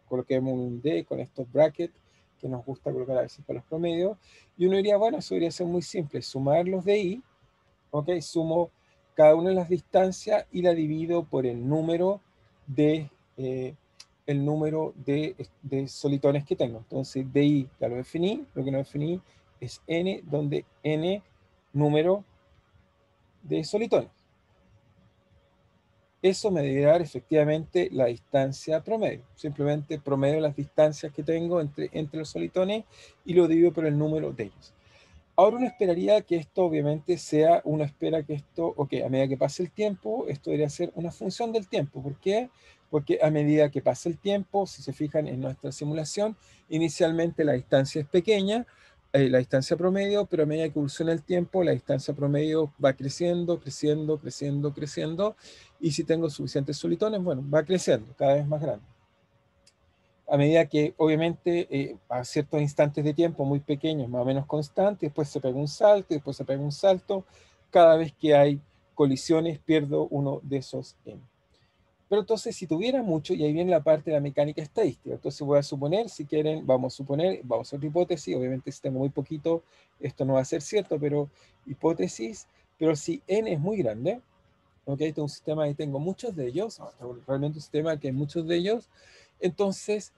coloquemos un D con estos brackets que nos gusta colocar a veces para los promedios. Y uno diría, bueno, eso debería ser muy simple. Sumar los de I. ¿Ok? Sumo cada una de las distancias y la divido por el número de solitones que tengo. Entonces, DI ya lo definí. Lo que no definí es N, donde N número de solitones. Eso me debe dar efectivamente la distancia promedio. Simplemente promedio las distancias que tengo entre los solitones y lo divido por el número de ellos. Ahora uno esperaría que esto obviamente sea, uno espera que esto, ok, a medida que pase el tiempo, esto debería ser una función del tiempo. ¿Por qué? Porque a medida que pasa el tiempo, si se fijan en nuestra simulación, inicialmente la distancia es pequeña, la distancia promedio, pero a medida que evoluciona el tiempo, la distancia promedio va creciendo, creciendo, creciendo, creciendo, y si tengo suficientes solitones, bueno, va creciendo, cada vez más grande. A medida que, obviamente, a ciertos instantes de tiempo muy pequeños, más o menos constantes, después se pega un salto, después se pega un salto. Cada vez que hay colisiones, pierdo uno de esos n. Pero entonces, si tuviera mucho, y ahí viene la parte de la mecánica estadística, entonces voy a suponer, si quieren, vamos a suponer, vamos a hacer otra hipótesis, obviamente si tengo muy poquito, esto no va a ser cierto, pero hipótesis, pero si n es muy grande, ok, tengo un sistema y tengo muchos de ellos, realmente un sistema que hay muchos de ellos, entonces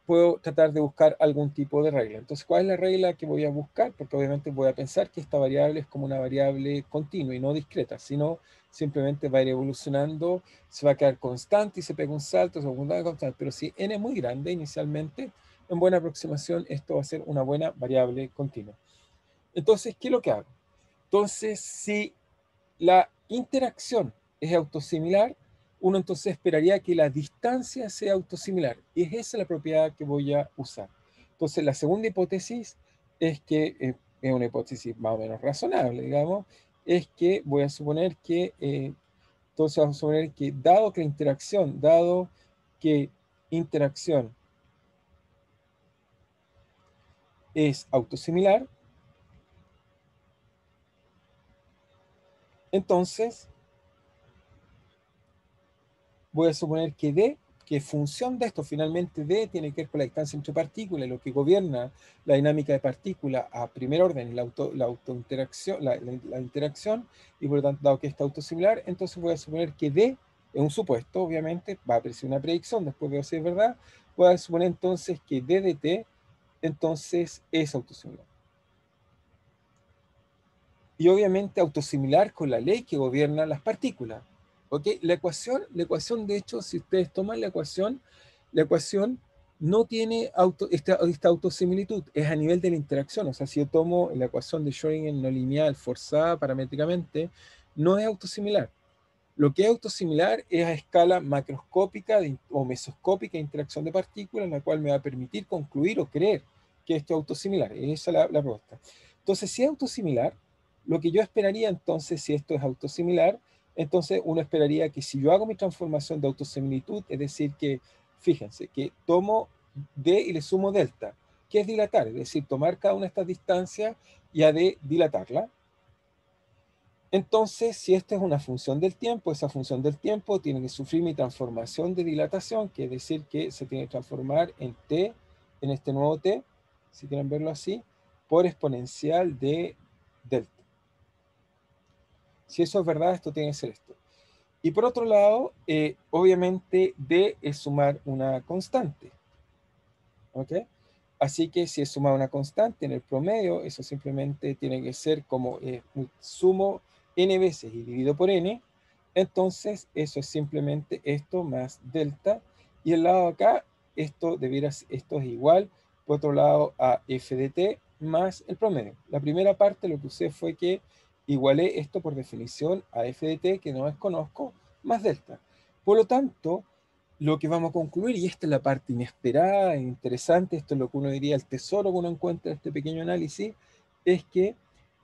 puedo tratar de buscar algún tipo de regla. Entonces, ¿cuál es la regla que voy a buscar? Porque obviamente voy a pensar que esta variable es como una variable continua y no discreta, sino simplemente va a ir evolucionando, se va a quedar constante y se pega un salto, se va a constante. Pero si n es muy grande inicialmente, en buena aproximación, esto va a ser una buena variable continua. Entonces, ¿qué es lo que hago? Entonces, si la interacción es autosimilar, uno entonces esperaría que la distancia sea autosimilar. Y es esa la propiedad que voy a usar. Entonces, la segunda hipótesis es que, es una hipótesis más o menos razonable, digamos, es que voy a suponer que, entonces vamos a suponer que dado que interacción es autosimilar, Entonces, voy a suponer que D, que función de esto, finalmente D tiene que ver con la distancia entre partículas, lo que gobierna la dinámica de partículas a primer orden, la autointeracción, la interacción, y por lo tanto, dado que está autosimilar, entonces voy a suponer que D, es un supuesto, obviamente, va a aparecer una predicción, después veo si es verdad, voy a suponer entonces que D de T, entonces es autosimilar. Y obviamente autosimilar con la ley que gobierna las partículas. ¿Ok? La ecuación, de hecho, si ustedes toman la ecuación no tiene esta autosimilitud, es a nivel de la interacción. O sea, si yo tomo la ecuación de Schrödinger no lineal forzada paramétricamente, no es autosimilar. Lo que es autosimilar es a escala macroscópica o mesoscópica de interacción de partículas, la cual me va a permitir concluir o creer que esto es autosimilar. Esa es la propuesta. Entonces, si es autosimilar, lo que yo esperaría entonces, si esto es autosimilar, entonces uno esperaría que si yo hago mi transformación de autosimilitud, es decir, que, fíjense, que tomo D y le sumo delta, que es dilatar, es decir, tomar cada una de estas distancias y a D dilatarla. Entonces, si esta es una función del tiempo, esa función del tiempo tiene que sufrir mi transformación de dilatación, que es decir, que se tiene que transformar en t, en este nuevo t, si quieren verlo así, por exponencial de delta. Si eso es verdad, esto tiene que ser esto. Y por otro lado, obviamente d es sumar una constante. ¿Ok? Así que si es sumar una constante en el promedio, eso simplemente tiene que ser como sumo n veces y dividido por n. Entonces, eso es simplemente esto más delta. Y el lado de acá, esto es igual, por otro lado, a f de t más el promedio. La primera parte lo que usé fue que igualé esto por definición a f de t, que no desconozco, más delta. Por lo tanto, lo que vamos a concluir, y esta es la parte inesperada e interesante, esto es lo que uno diría el tesoro que uno encuentra en este pequeño análisis, es que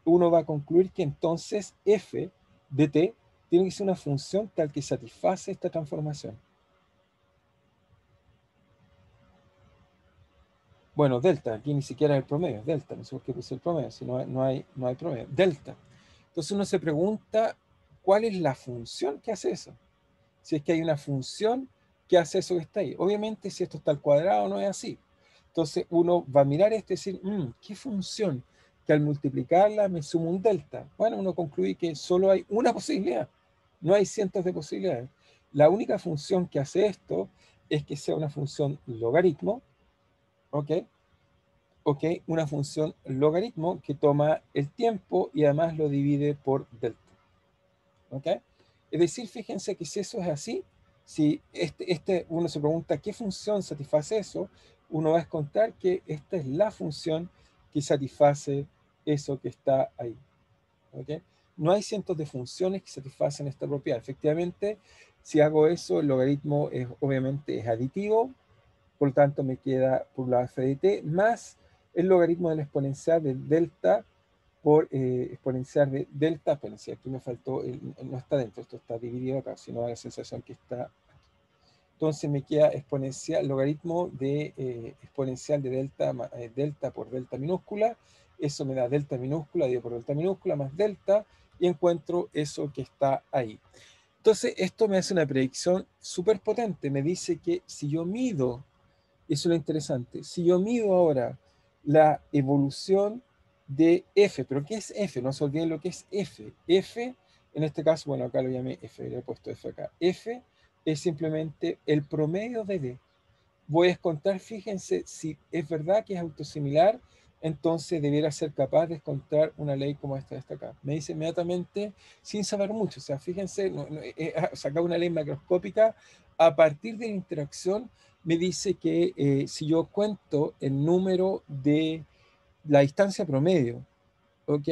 uno va a concluir que entonces f de t tiene que ser una función tal que satisface esta transformación. Bueno, delta, aquí ni siquiera es el promedio, delta, no sé por qué puse el promedio, si no hay promedio, delta. Entonces uno se pregunta, ¿cuál es la función que hace eso? Si es que hay una función que hace eso que está ahí. Obviamente, si esto está al cuadrado, no es así. Entonces, uno va a mirar esto y decir, ¿qué función? Que al multiplicarla me suma un delta. Bueno, uno concluye que solo hay una posibilidad. No hay cientos de posibilidades. La única función que hace esto es que sea una función logaritmo, ¿ok? ¿Ok? Una función logaritmo que toma el tiempo y además lo divide por delta. ¿Ok? Es decir, fíjense que si eso es así, si uno se pregunta qué función satisface eso, uno va a encontrar que esta es la función que satisface eso que está ahí. ¿Okay? No hay cientos de funciones que satisfacen esta propiedad. Efectivamente, si hago eso, el logaritmo obviamente es aditivo, por lo tanto me queda por la f de t más el logaritmo de la exponencial de delta por exponencial de delta, exponencial, aquí me faltó, no está dentro, esto está dividido acá, sino da la sensación que está aquí. Entonces me queda exponencial, logaritmo de exponencial de delta, delta por delta minúscula, eso me da delta minúscula dividido por delta minúscula más delta, y encuentro eso que está ahí. Entonces esto me hace una predicción súper potente, me dice que si yo mido, eso es lo interesante, si yo mido ahora la evolución de f, pero ¿qué es f? No se olviden lo que es f. F, en este caso, bueno, acá lo llamé f, le he puesto f acá. F es simplemente el promedio de d. Voy a descontar, fíjense, si es verdad que es autosimilar, entonces debiera ser capaz de descontar una ley como esta de esta acá. Me dice inmediatamente, sin saber mucho, o sea, fíjense, sacar una ley macroscópica a partir de la interacción, me dice que si yo cuento el número de la distancia promedio, ¿ok?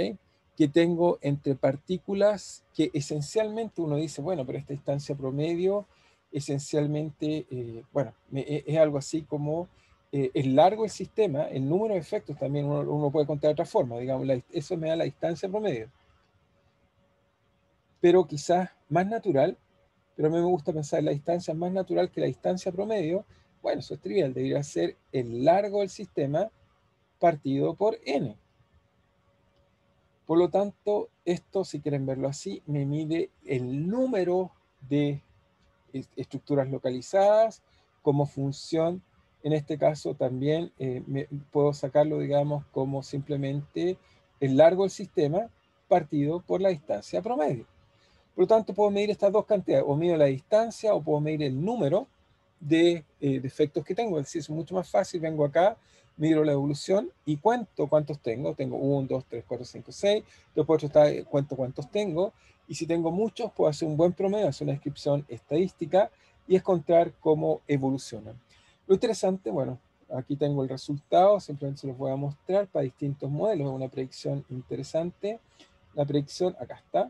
Que tengo entre partículas que esencialmente uno dice, bueno, pero esta distancia promedio esencialmente, bueno, es algo así como el largo del sistema, el número de efectos también uno puede contar de otra forma, digamos, eso me da la distancia promedio. Pero quizás más natural, pero a mí me gusta pensar en la distancia más natural que la distancia promedio, bueno, eso es trivial, debería ser el largo del sistema partido por n. Por lo tanto, esto, si quieren verlo así, me mide el número de estructuras localizadas como función. En este caso también puedo sacarlo, digamos, como simplemente el largo del sistema partido por la distancia promedio. Por lo tanto, puedo medir estas dos cantidades, o mido la distancia o puedo medir el número de defectos que tengo. Es decir, es mucho más fácil, vengo acá, mido la evolución y cuento cuántos tengo. Tengo 1, 2, 3, 4, 5, 6. Después cuento cuántos tengo. Y si tengo muchos, puedo hacer un buen promedio, hacer una descripción estadística y encontrar cómo evolucionan. Lo interesante, bueno, aquí tengo el resultado, simplemente se los voy a mostrar para distintos modelos. Es una predicción interesante. La predicción, acá está.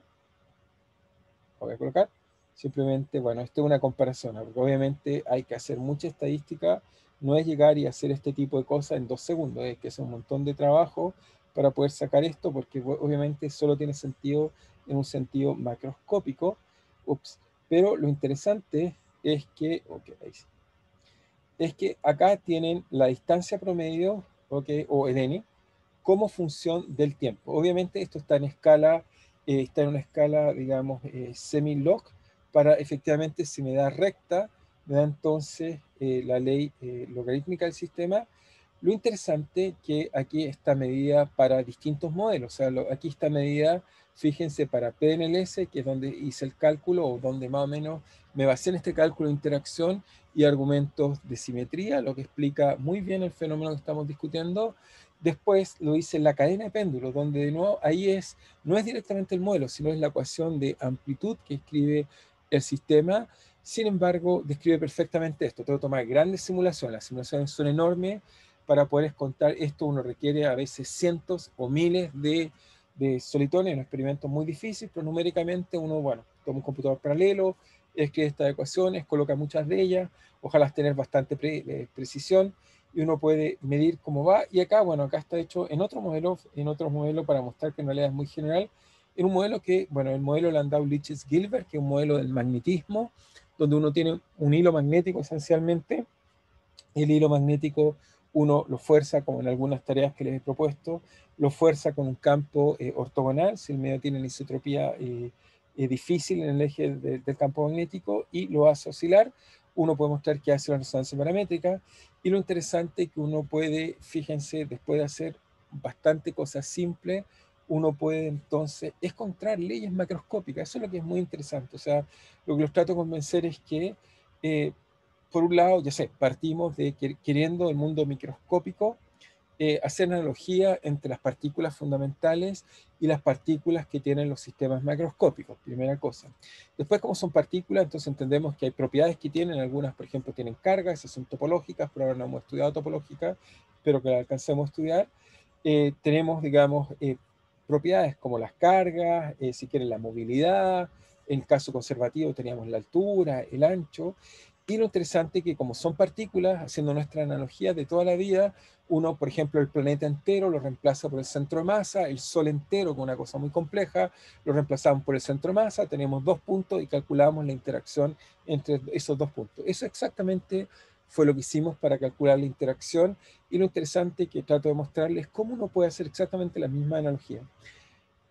Lo voy a colocar. Simplemente, bueno, esto es una comparación, porque obviamente hay que hacer mucha estadística. No es llegar y hacer este tipo de cosas en 2 segundos, es que es un montón de trabajo para poder sacar esto, porque obviamente solo tiene sentido en un sentido macroscópico. Ups. Pero lo interesante es que, okay, ahí sí, es que acá tienen la distancia promedio, okay, o el n, como función del tiempo. Obviamente esto está en escala, está en una escala, digamos, semi-log, para efectivamente, si me da recta, me da entonces la ley logarítmica del sistema. Lo interesante que aquí está medida para distintos modelos. O sea, aquí está medida, fíjense, para PNLS, que es donde hice el cálculo, o donde más o menos me basé en este cálculo de interacción y argumentos de simetría, lo que explica muy bien el fenómeno que estamos discutiendo. Después lo hice en la cadena de péndulos, donde de nuevo ahí no es directamente el modelo, sino es la ecuación de amplitud que escribe el sistema. Sin embargo, describe perfectamente esto. Tengo que tomar grandes simulaciones. Las simulaciones son enormes. Para poder contar esto uno requiere a veces cientos o miles de solitones, un experimento muy difícil, pero numéricamente uno, bueno, toma un computador paralelo, escribe estas ecuaciones, coloca muchas de ellas, ojalá tener bastante precisión, y uno puede medir cómo va. Y acá, bueno, acá está hecho en otro modelo para mostrar que en realidad es muy general, en un modelo que, bueno, el modelo Landau-Lichess-Gilbert, que es un modelo del magnetismo, donde uno tiene un hilo magnético esencialmente. El hilo magnético uno lo fuerza, como en algunas tareas que les he propuesto, lo fuerza con un campo ortogonal, si el medio tiene anisotropía difícil en el eje del campo magnético, y lo hace oscilar. Uno puede mostrar que hace una resonancia paramétrica, y lo interesante es que uno puede, fíjense, después de hacer bastante cosas simples, uno puede entonces encontrar leyes macroscópicas. Eso es lo que es muy interesante. O sea, lo que los trato de convencer es que por un lado, ya sé, partimos de queriendo el mundo microscópico, hacer analogía entre las partículas fundamentales y las partículas que tienen los sistemas macroscópicos, primera cosa. Después, como son partículas, entonces entendemos que hay propiedades que tienen, algunas, por ejemplo, tienen cargas, esas son topológicas, pero ahora no hemos estudiado topológica, pero que la alcancemos a estudiar. Tenemos, digamos, propiedades como las cargas, si quieren la movilidad, en el caso conservativo teníamos la altura, el ancho. Y lo interesante es que como son partículas, haciendo nuestra analogía de toda la vida, uno, por ejemplo, el planeta entero lo reemplaza por el centro de masa, el Sol entero, con una cosa muy compleja, lo reemplazamos por el centro de masa, tenemos 2 puntos y calculamos la interacción entre esos 2 puntos. Eso exactamente fue lo que hicimos para calcular la interacción, y lo interesante que trato de mostrarles es cómo uno puede hacer exactamente la misma analogía.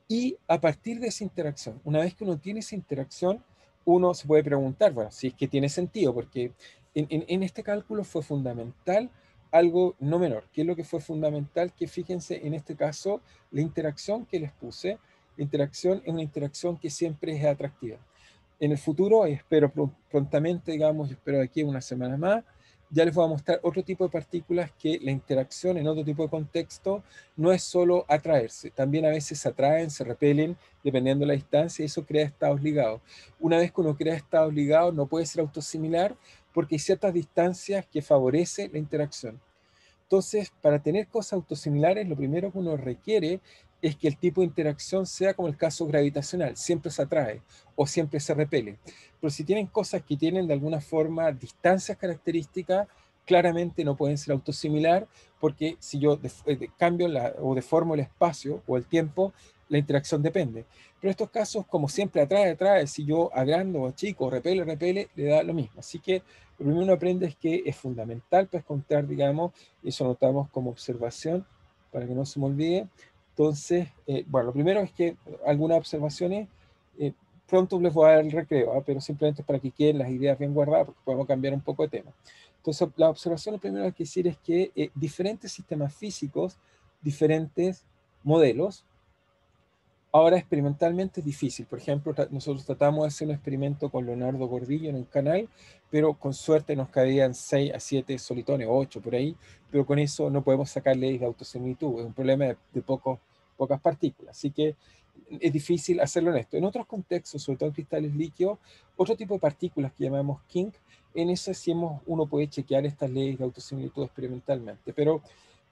Y a partir de esa interacción, una vez que uno tiene esa interacción, uno se puede preguntar, bueno, si es que tiene sentido, porque en este cálculo fue fundamental algo no menor. ¿Qué es lo que fue fundamental? Que fíjense en este caso, la interacción que les puse, la interacción es una interacción que siempre es atractiva. En el futuro, espero prontamente, digamos, espero de aquí una semana más, ya les voy a mostrar otro tipo de partículas que la interacción en otro tipo de contexto no es solo atraerse, también a veces se atraen, se repelen, dependiendo de la distancia, y eso crea estados ligados. Una vez que uno crea estados ligados, no puede ser autosimilar porque hay ciertas distancias que favorecen la interacción. Entonces, para tener cosas autosimilares, lo primero que uno requiere es que el tipo de interacción sea como el caso gravitacional, siempre se atrae o siempre se repele. Pero si tienen cosas que tienen de alguna forma distancias características, claramente no pueden ser autosimilar, porque si yo cambio o deformo el espacio o el tiempo, la interacción depende. Pero en estos casos, como siempre atrae, si yo agrando o achico, repele, le da lo mismo. Así que lo primero que uno aprende es que es fundamental para encontrar, digamos, y eso notamos como observación, para que no se me olvide, Entonces, bueno, lo primero es que algunas observaciones, pronto les voy a dar el recreo, pero simplemente para que queden las ideas bien guardadas, porque podemos cambiar un poco de tema. Entonces, la observación, lo primero que hay que decir es que diferentes sistemas físicos, diferentes modelos, ahora experimentalmente es difícil. Por ejemplo, nosotros tratamos de hacer un experimento con Leonardo Gordillo en un canal, pero con suerte nos caían 6 a 7 solitones, 8 por ahí, pero con eso no podemos sacar leyes de autosimilitud. Es un problema de pocas partículas. Así que es difícil hacerlo en esto. En otros contextos, sobre todo en cristales líquidos, otro tipo de partículas que llamamos kink, en eso sí uno puede chequear estas leyes de autosimilitud experimentalmente, pero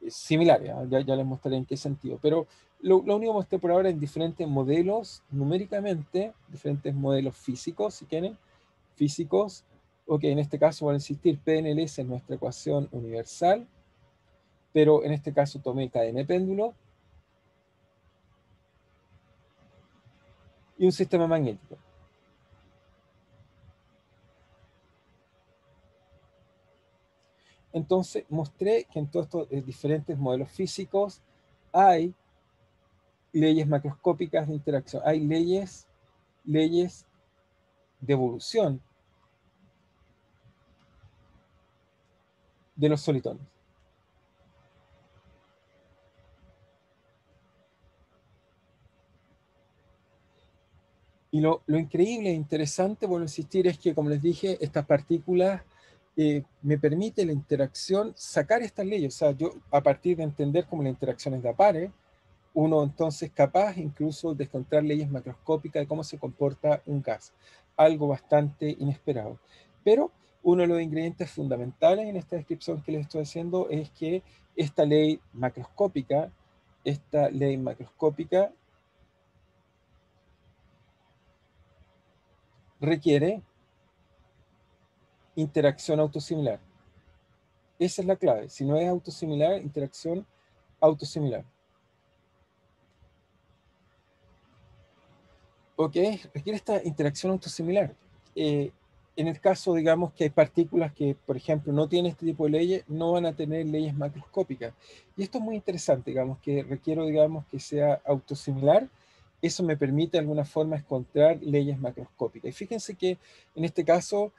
similares, ya les mostraré en qué sentido. Pero lo único que mostré por ahora en diferentes modelos, numéricamente, diferentes modelos físicos, si quieren, físicos. Ok, en este caso voy a insistir, PNLS es nuestra ecuación universal, pero en este caso tomé cadena de péndulo y un sistema magnético. Entonces mostré que en todos estos diferentes modelos físicos hay leyes macroscópicas de interacción, hay leyes de evolución de los solitones. Y lo increíble e interesante, vuelvo a insistir, es que, como les dije, estas partículas me permite la interacción, sacar estas leyes. O sea, yo a partir de entender cómo la interacción es de a pares, uno entonces capaz incluso de encontrar leyes macroscópicas de cómo se comporta un gas. Algo bastante inesperado. Pero uno de los ingredientes fundamentales en esta descripción que les estoy haciendo es que esta ley macroscópica requiere interacción autosimilar. Esa es la clave. Si no es autosimilar, interacción autosimilar. Ok, requiere esta interacción autosimilar. En el caso, digamos, que hay partículas que, por ejemplo, no tienen este tipo de leyes, no van a tener leyes macroscópicas. Y esto es muy interesante, digamos, que requiero, digamos, que sea autosimilar. Eso me permite de alguna forma encontrar leyes macroscópicas. Y fíjense que en este caso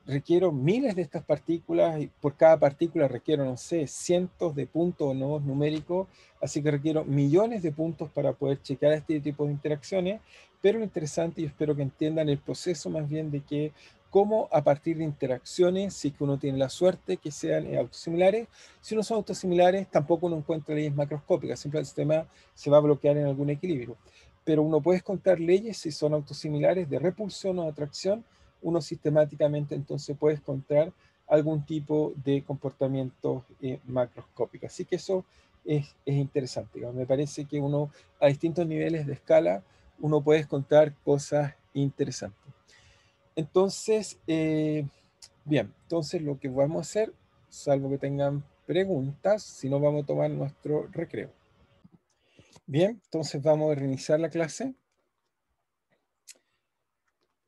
requiero miles de estas partículas y por cada partícula requiero, no sé, cientos de puntos o nodos numéricos, así que requiero millones de puntos para poder chequear este tipo de interacciones. Pero lo interesante, y espero que entiendan el proceso más bien de que cómo a partir de interacciones, si es que uno tiene la suerte que sean autosimilares, si no son autosimilares, tampoco uno encuentra leyes macroscópicas, siempre el sistema se va a bloquear en algún equilibrio. Pero uno puede encontrar leyes si son autosimilares de repulsión o de atracción, uno sistemáticamente entonces puede encontrar algún tipo de comportamiento macroscópico. Así que eso es interesante. Me parece que uno a distintos niveles de escala uno puede contar cosas interesantes. Entonces, bien, entonces lo que vamos a hacer, salvo que tengan preguntas, si no vamos a tomar nuestro recreo. Bien, entonces vamos a reiniciar la clase.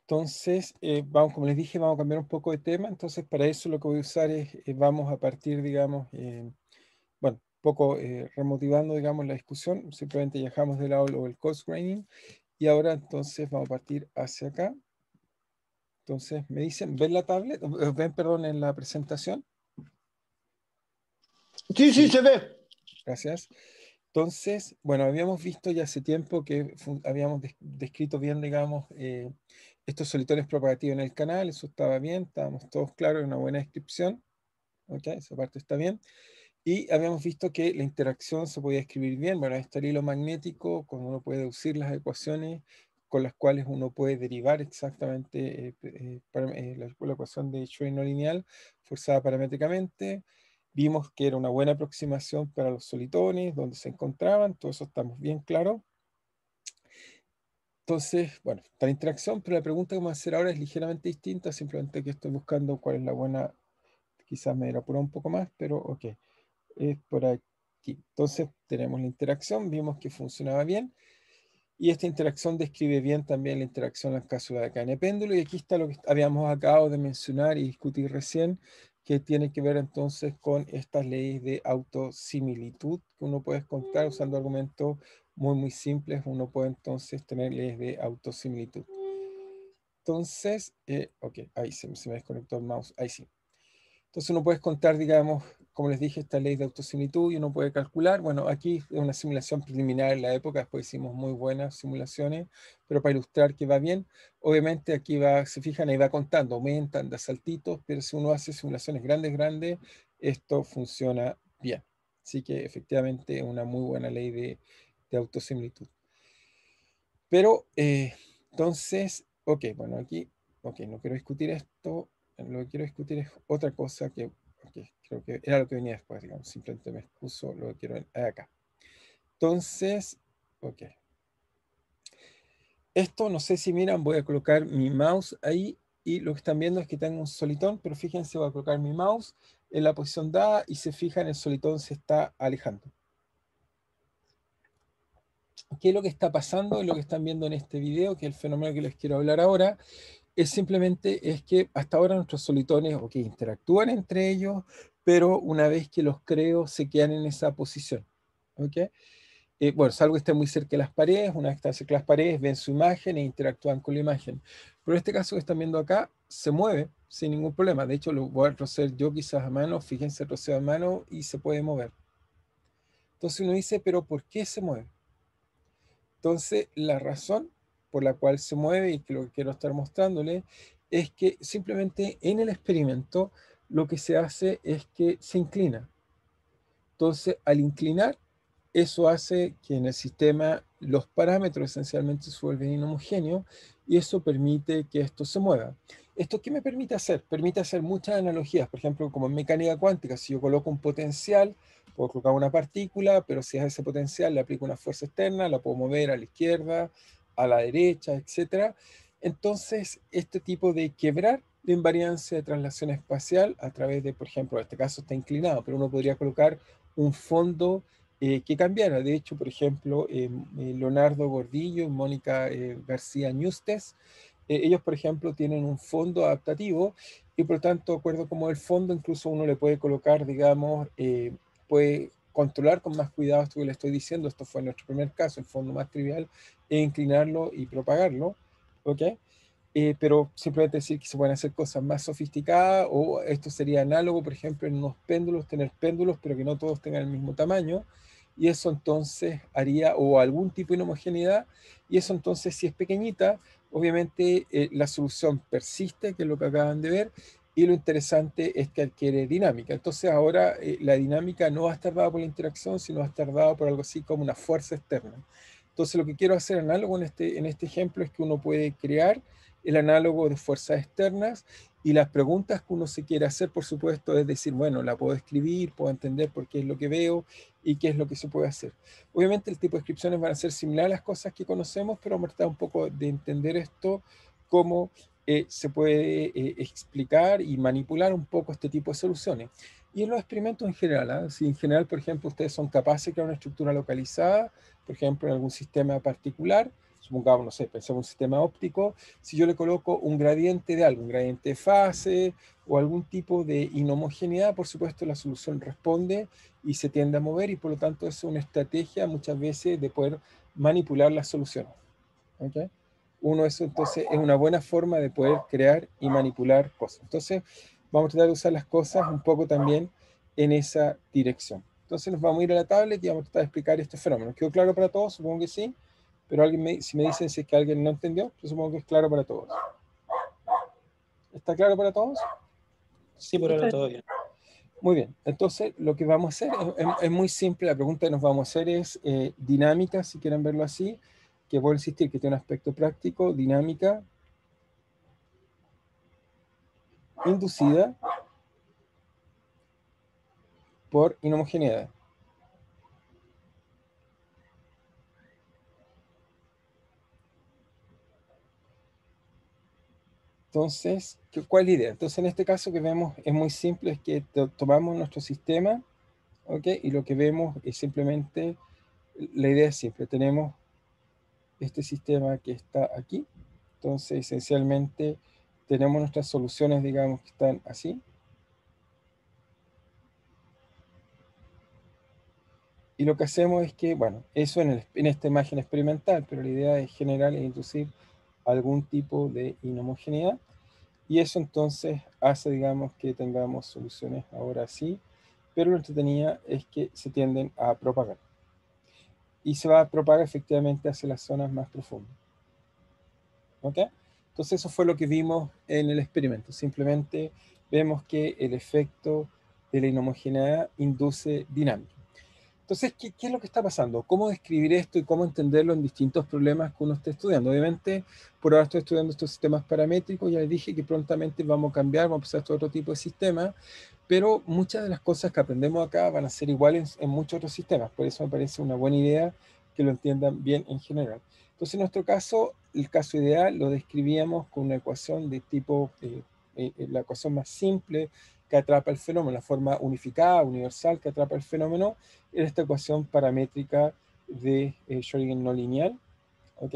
Entonces, vamos, como les dije, vamos a cambiar un poco de tema. Entonces, para eso lo que voy a usar es, vamos a partir, digamos, bueno, un poco remotivando, digamos, la discusión. Simplemente dejamos de lado el coarse graining. Y ahora entonces vamos a partir hacia acá. Entonces me dicen, ¿ven la tablet? ¿Ven, perdón, en la presentación? Sí, sí, se ve. Gracias. Entonces, bueno, habíamos visto ya hace tiempo que habíamos descrito bien, digamos, estos solitarios propagativos en el canal. Eso estaba bien, estábamos todos claros, una buena descripción. Ok, esa parte está bien. Y habíamos visto que la interacción se podía escribir bien. Bueno, está el hilo magnético, cuando uno puede deducir las ecuaciones con las cuales uno puede derivar exactamente la ecuación de Schrödinger no lineal forzada paramétricamente. Vimos que era una buena aproximación para los solitones, donde se encontraban, todo eso estamos bien claros. Entonces, bueno, está la interacción, pero la pregunta que vamos a hacer ahora es ligeramente distinta, simplemente que estoy buscando cuál es la buena, quizás me apurado un poco más, pero ok, es por aquí. Entonces tenemos la interacción, vimos que funcionaba bien. Y esta interacción describe bien también la interacción en la cápsula de cadena de péndulo. Y aquí está lo que habíamos acabado de mencionar y discutir recién, que tiene que ver entonces con estas leyes de autosimilitud que uno puede contar usando argumentos muy simples. Uno puede entonces tener leyes de autosimilitud. Entonces, ok, ahí se me desconectó el mouse, ahí sí. Entonces uno puede contar, digamos, como les dije, esta ley de autosimilitud y uno puede calcular. Bueno, aquí es una simulación preliminar en la época, después hicimos muy buenas simulaciones, pero para ilustrar que va bien, obviamente aquí va, se fijan, ahí va contando, aumentan, da saltitos, pero si uno hace simulaciones grandes, esto funciona bien. Así que efectivamente es una muy buena ley de autosimilitud. Pero entonces, ok, bueno, aquí, ok, no quiero discutir esto, lo que quiero discutir es otra cosa que, ok, creo que era lo que venía después, digamos, simplemente me excuso, lo que quiero acá. Entonces, ok. Esto, no sé si miran, voy a colocar mi mouse ahí y lo que están viendo es que tengo un solitón, pero fíjense, voy a colocar mi mouse en la posición dada y se fijan, el solitón se está alejando. ¿Qué es lo que está pasando? Lo que están viendo en este video, que es el fenómeno que les quiero hablar ahora, es simplemente es que hasta ahora nuestros solitones, ok, interactúan entre ellos, pero una vez que los creo, se quedan en esa posición. ¿Ok? Bueno, salvo que estén muy cerca de las paredes, una vez que están cerca de las paredes, ven su imagen e interactúan con la imagen. Pero en este caso que están viendo acá, se mueve sin ningún problema. De hecho, lo voy a retroceder yo quizás a mano, fíjense, retrocedo a mano y se puede mover. Entonces uno dice, pero ¿por qué se mueve? Entonces, la razón por la cual se mueve y que lo que quiero estar mostrándole es que simplemente en el experimento lo que se hace es que se inclina. Entonces, al inclinar, eso hace que en el sistema los parámetros esencialmente se vuelven inhomogéneos y eso permite que esto se mueva. ¿Esto qué me permite hacer? Permite hacer muchas analogías, por ejemplo, como en mecánica cuántica, si yo coloco un potencial, puedo colocar una partícula, pero si a ese potencial le aplico una fuerza externa, la puedo mover a la izquierda, a la derecha, etc. Entonces, este tipo de quebrar la invariancia de traslación espacial a través de, por ejemplo, en este caso está inclinado, pero uno podría colocar un fondo que cambiara. De hecho, por ejemplo, Leonardo Gordillo y Mónica García Ñustes, ellos, por ejemplo, tienen un fondo adaptativo y por lo tanto, de acuerdo como el fondo, incluso uno le puede colocar, digamos, puede controlar con más cuidado esto que le estoy diciendo. Esto fue nuestro primer caso, el fondo más trivial, e inclinarlo y propagarlo. ¿Ok? Pero simplemente decir que se pueden hacer cosas más sofisticadas, o esto sería análogo, por ejemplo, en unos péndulos, tener péndulos, pero que no todos tengan el mismo tamaño, y eso entonces haría, o algún tipo de inhomogeneidad, y eso entonces, si es pequeñita, obviamente la solución persiste, que es lo que acaban de ver, y lo interesante es que adquiere dinámica. Entonces ahora la dinámica no va a estar dada por la interacción, sino va a estar dada por algo así como una fuerza externa. Entonces lo que quiero hacer análogo en este ejemplo es que uno puede crear el análogo de fuerzas externas y las preguntas que uno se quiere hacer, por supuesto, es decir, bueno, la puedo escribir, puedo entender por qué es lo que veo y qué es lo que se puede hacer. Obviamente el tipo de descripciones van a ser similares a las cosas que conocemos, pero vamos a tratar un poco de entender esto, cómo se puede explicar y manipular un poco este tipo de soluciones. Y en los experimentos en general, si en general, por ejemplo, ustedes son capaces de crear una estructura localizada, por ejemplo, en algún sistema particular, supongamos, no sé, pensemos en un sistema óptico, si yo le coloco un gradiente de algo, un gradiente de fase o algún tipo de inhomogeneidad, por supuesto la solución responde y se tiende a mover y por lo tanto es una estrategia muchas veces de poder manipular las soluciones. ¿Okay? Uno, eso entonces es una buena forma de poder crear y manipular cosas. Entonces vamos a tratar de usar las cosas un poco también en esa dirección. Entonces nos vamos a ir a la tablet y vamos a tratar de explicar este fenómeno. ¿Quedó claro para todos? Supongo que sí. Pero si me dicen si es que alguien no entendió, yo supongo que es claro para todos. ¿Está claro para todos? Sí, por ahora todo bien. Muy bien. Entonces, lo que vamos a hacer es muy simple. La pregunta que nos vamos a hacer es dinámica, si quieren verlo así, que voy a insistir que tiene un aspecto práctico, dinámica, inducida por inhomogeneidad. Entonces, ¿cuál es la idea? Entonces, en este caso que vemos es muy simple, es que tomamos nuestro sistema, ¿ok? Y lo que vemos es simplemente, la idea es simple, tenemos este sistema que está aquí. Entonces, esencialmente, tenemos nuestras soluciones, digamos, que están así. Y lo que hacemos es que, bueno, eso en esta imagen experimental, pero la idea es general e introducir algún tipo de inhomogeneidad. Y eso entonces hace, digamos, que tengamos soluciones ahora sí, pero lo entretenido es que se tienden a propagar. Y se va a propagar efectivamente hacia las zonas más profundas. ¿Ok? Entonces eso fue lo que vimos en el experimento. Simplemente vemos que el efecto de la inhomogeneidad induce dinámica. Entonces, ¿qué es lo que está pasando? ¿Cómo describir esto y cómo entenderlo en distintos problemas que uno esté estudiando? Obviamente, por ahora estoy estudiando estos sistemas paramétricos, ya les dije que prontamente vamos a cambiar, vamos a empezar a otro tipo de sistema, pero muchas de las cosas que aprendemos acá van a ser iguales en muchos otros sistemas, por eso me parece una buena idea que lo entiendan bien en general. Entonces, en nuestro caso, el caso ideal lo describíamos con una ecuación de tipo, la ecuación más simple que atrapa el fenómeno, la forma unificada, universal que atrapa el fenómeno, en esta ecuación paramétrica de Schrödinger no lineal, ¿ok?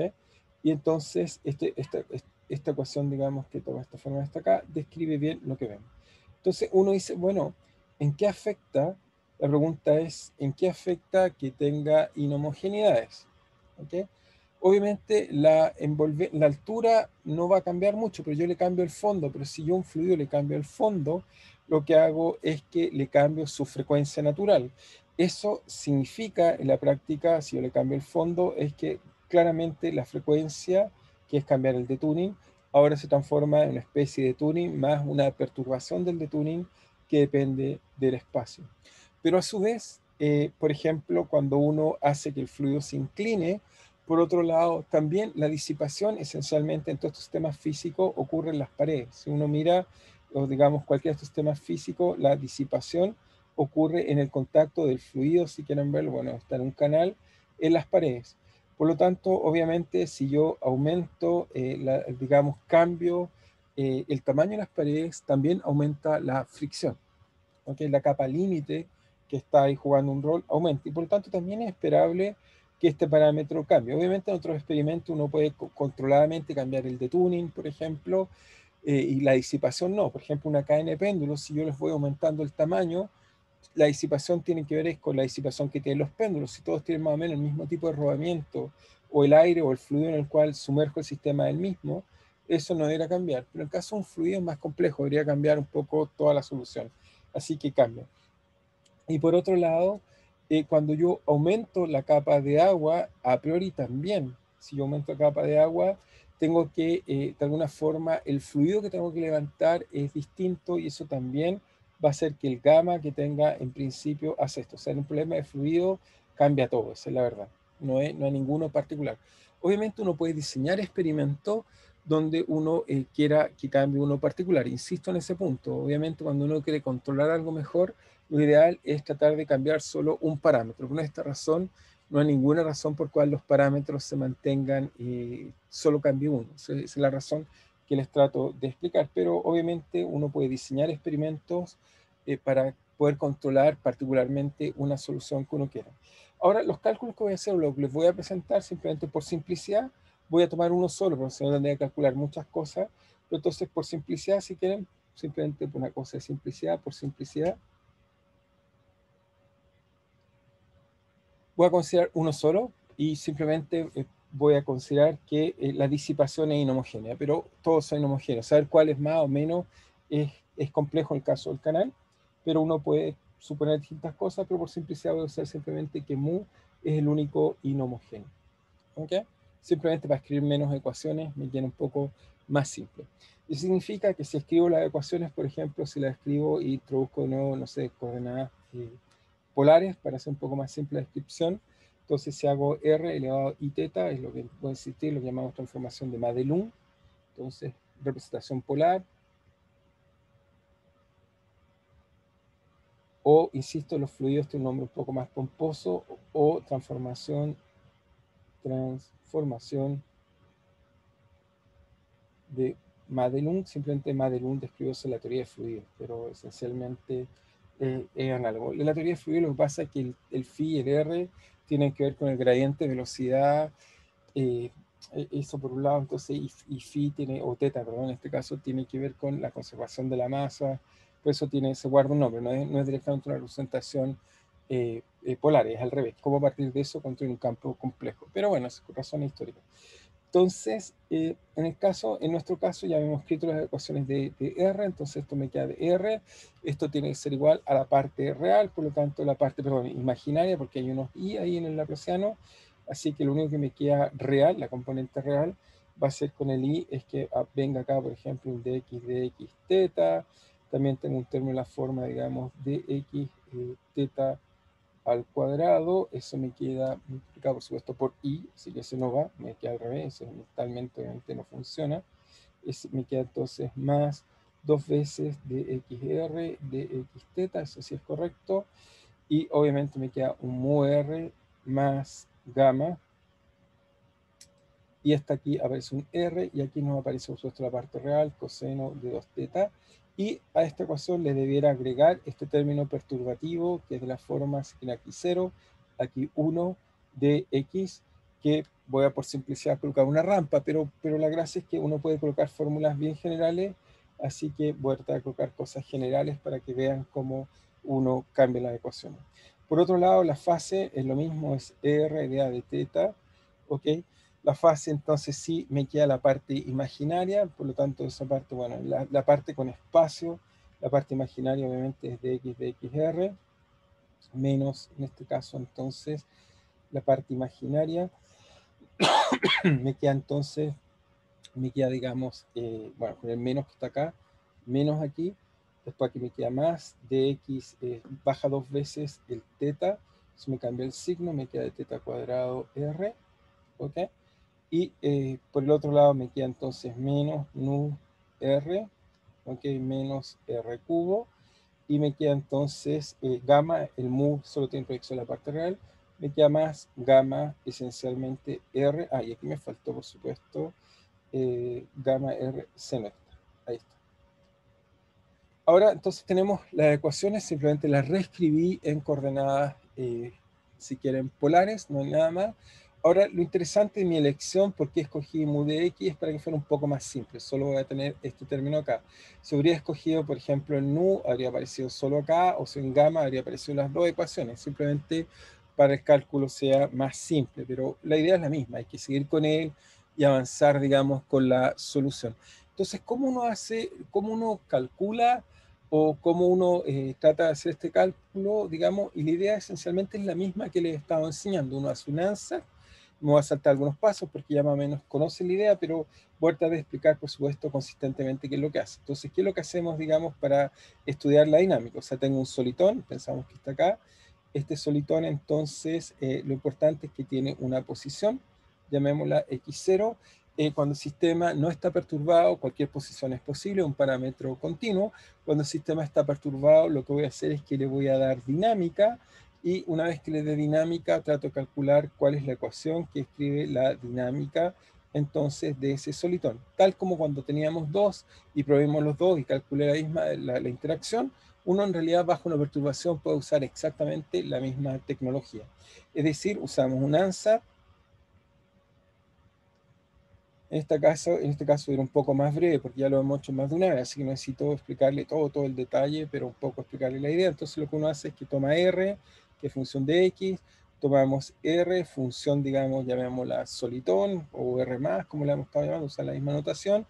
Y entonces esta ecuación, digamos, que toma esta forma hasta acá, describe bien lo que vemos. Entonces uno dice, bueno, ¿en qué afecta? La pregunta es, ¿en qué afecta que tenga inhomogeneidades? ¿Ok? Obviamente la altura no va a cambiar mucho, pero yo le cambio el fondo, pero si yo a un fluido le cambio el fondo, lo que hago es que le cambio su frecuencia natural. Eso significa en la práctica, si yo le cambio el fondo, es que claramente la frecuencia, que es cambiar el detuning, ahora se transforma en una especie de tuning más una perturbación del detuning que depende del espacio. Pero a su vez, por ejemplo, cuando uno hace que el fluido se incline, por otro lado, también la disipación esencialmente en todos estos sistemas físicos ocurre en las paredes. Si uno mira, o digamos, cualquier de estos sistemas físicos, la disipación ocurre en el contacto del fluido, si quieren verlo, bueno, está en un canal, en las paredes. Por lo tanto, obviamente, si yo aumento, digamos, cambio el tamaño de las paredes, también aumenta la fricción. ¿Ok? La capa límite que está ahí jugando un rol aumenta. Y por lo tanto, también es esperable que este parámetro cambie. Obviamente, en otros experimentos uno puede controladamente cambiar el detuning, por ejemplo, y la disipación no. Por ejemplo, una cadena de péndulos, si yo les voy aumentando el tamaño, la disipación tiene que ver con la disipación que tienen los péndulos. Si todos tienen más o menos el mismo tipo de rodamiento, o el aire o el fluido en el cual sumerjo el sistema del mismo, eso no debería cambiar. Pero en el caso de un fluido es más complejo, debería cambiar un poco toda la solución. Así que cambia. Y por otro lado, cuando yo aumento la capa de agua, a priori también, si yo aumento la capa de agua, tengo que, de alguna forma, el fluido que tengo que levantar es distinto y eso también va a hacer que el gamma que tenga en principio hace esto. O sea, en un problema de fluido cambia todo, esa es la verdad. No hay ninguno particular. Obviamente uno puede diseñar experimentos donde uno quiera que cambie uno particular. Insisto en ese punto. Obviamente cuando uno quiere controlar algo mejor, lo ideal es tratar de cambiar solo un parámetro. Por esta razón, no hay ninguna razón por cual los parámetros se mantengan y solo cambie uno. Esa es la razón que les trato de explicar. Pero obviamente uno puede diseñar experimentos para poder controlar particularmente una solución que uno quiera. Ahora, los cálculos que voy a hacer, lo que les voy a presentar simplemente por simplicidad, voy a tomar uno solo, porque si no tendría que calcular muchas cosas. Pero entonces, por simplicidad, si quieren, simplemente por una cosa de simplicidad, por simplicidad, voy a considerar uno solo y simplemente voy a considerar que la disipación es inhomogénea, pero todos son inhomogéneos. Saber cuál es más o menos es complejo en el caso del canal, pero uno puede suponer distintas cosas, pero por simplicidad voy a usar simplemente que mu es el único inhomogéneo. ¿Ok? Simplemente para escribir menos ecuaciones me queda un poco más simple. Eso significa que si escribo las ecuaciones, por ejemplo, si las escribo y introduzco de nuevo, no sé, coordenadas polares para hacer un poco más simple la descripción. Entonces, si hago R elevado a I teta, es lo que puede existir, lo que llamamos transformación de Madelung. Entonces, representación polar. O, insisto, los fluidos tienen un nombre un poco más pomposo, o transformación de Madelung. Simplemente Madelung describió la teoría de fluidos, pero esencialmente es análogo. En la teoría de fluidos lo que pasa es que el phi y el r tienen que ver con el gradiente de velocidad, eso por un lado. Entonces, y phi tiene, o teta, perdón, en este caso tiene que ver con la conservación de la masa, por eso se guarda un nombre, no es directamente una representación polares, al revés. Cómo a partir de eso construir un campo complejo. Pero bueno, es razón histórica. Entonces, en nuestro caso ya hemos escrito las ecuaciones de R, entonces esto me queda de R, esto tiene que ser igual a la parte real, por lo tanto la parte, perdón, imaginaria, porque hay unos I ahí en el laplaciano, así que lo único que me queda real, la componente real, va a ser con el I, es que venga acá, por ejemplo, un dx teta, también tengo un término en la forma, digamos, dx teta al cuadrado, eso me queda multiplicado por supuesto por i, así que eso no va, me queda al revés, eso mentalmente obviamente no funciona, me queda entonces más 2 veces de xr de x teta, eso sí es correcto, y obviamente me queda un mu r más gamma, y hasta aquí aparece un r, y aquí nos aparece por supuesto la parte real, coseno de 2 teta, y a esta ecuación le debiera agregar este término perturbativo, que es de la forma, si tiene aquí 0, aquí 1 de x, que voy a por simplicidad colocar una rampa, pero la gracia es que uno puede colocar fórmulas bien generales, así que voy a tratar de colocar cosas generales para que vean cómo uno cambia las ecuaciones. Por otro lado, la fase es lo mismo, es r de a de teta, ¿ok? La fase entonces sí me queda la parte imaginaria, por lo tanto esa parte, bueno, la parte con espacio, la parte imaginaria obviamente es de xr, menos en este caso entonces la parte imaginaria, me queda entonces, me queda digamos, bueno, con el menos que está acá, menos aquí, después aquí me queda más, dx baja 2 veces el teta, eso me cambia el signo, me queda de teta cuadrado r, ¿ok? Y por el otro lado me queda entonces menos nu r, ok, menos r cubo, y me queda entonces gamma, el mu solo tiene proyección en la parte real, me queda más gamma esencialmente r, y aquí me faltó por supuesto gamma r seno, ahí está. Ahora entonces tenemos las ecuaciones, simplemente las reescribí en coordenadas, si quieren, polares, no hay nada más. Ahora, lo interesante de mi elección, ¿por qué escogí mu de x? Es para que fuera un poco más simple. Solo voy a tener este término acá. Si hubiera escogido, por ejemplo, el nu, habría aparecido solo acá, o si en gamma, habría aparecido las dos ecuaciones. Simplemente para el cálculo sea más simple. Pero la idea es la misma. Hay que seguir con él y avanzar, digamos, con la solución. Entonces, ¿cómo uno hace, cómo uno calcula o cómo uno trata de hacer este cálculo, digamos? Y la idea esencialmente es la misma que les he estado enseñando. Uno hace un answer. Me voy a saltar algunos pasos porque ya más o menos conocen la idea, pero voy a tratar de explicar, por supuesto, consistentemente qué es lo que hace. Entonces, ¿qué es lo que hacemos, digamos, para estudiar la dinámica? O sea, tengo un solitón, pensamos que está acá. Este solitón, entonces, lo importante es que tiene una posición, llamémosla x0. Cuando el sistema no está perturbado, cualquier posición es posible, un parámetro continuo. Cuando el sistema está perturbado, lo que voy a hacer es que le voy a dar dinámica, y una vez que le dé dinámica, trato de calcular cuál es la ecuación que escribe la dinámica entonces de ese solitón. Tal como cuando teníamos dos y probemos los dos y calculé la misma la interacción, uno en realidad bajo una perturbación puede usar exactamente la misma tecnología. Es decir, usamos un ANSA. En este caso era un poco más breve porque ya lo hemos hecho más de una vez, así que no necesito explicarle todo el detalle, pero un poco explicarle la idea. Entonces lo que uno hace es que toma R, que es función de X, tomamos R, función, digamos, llamémosla solitón o R más, como la hemos estado llamando, usar la misma notación,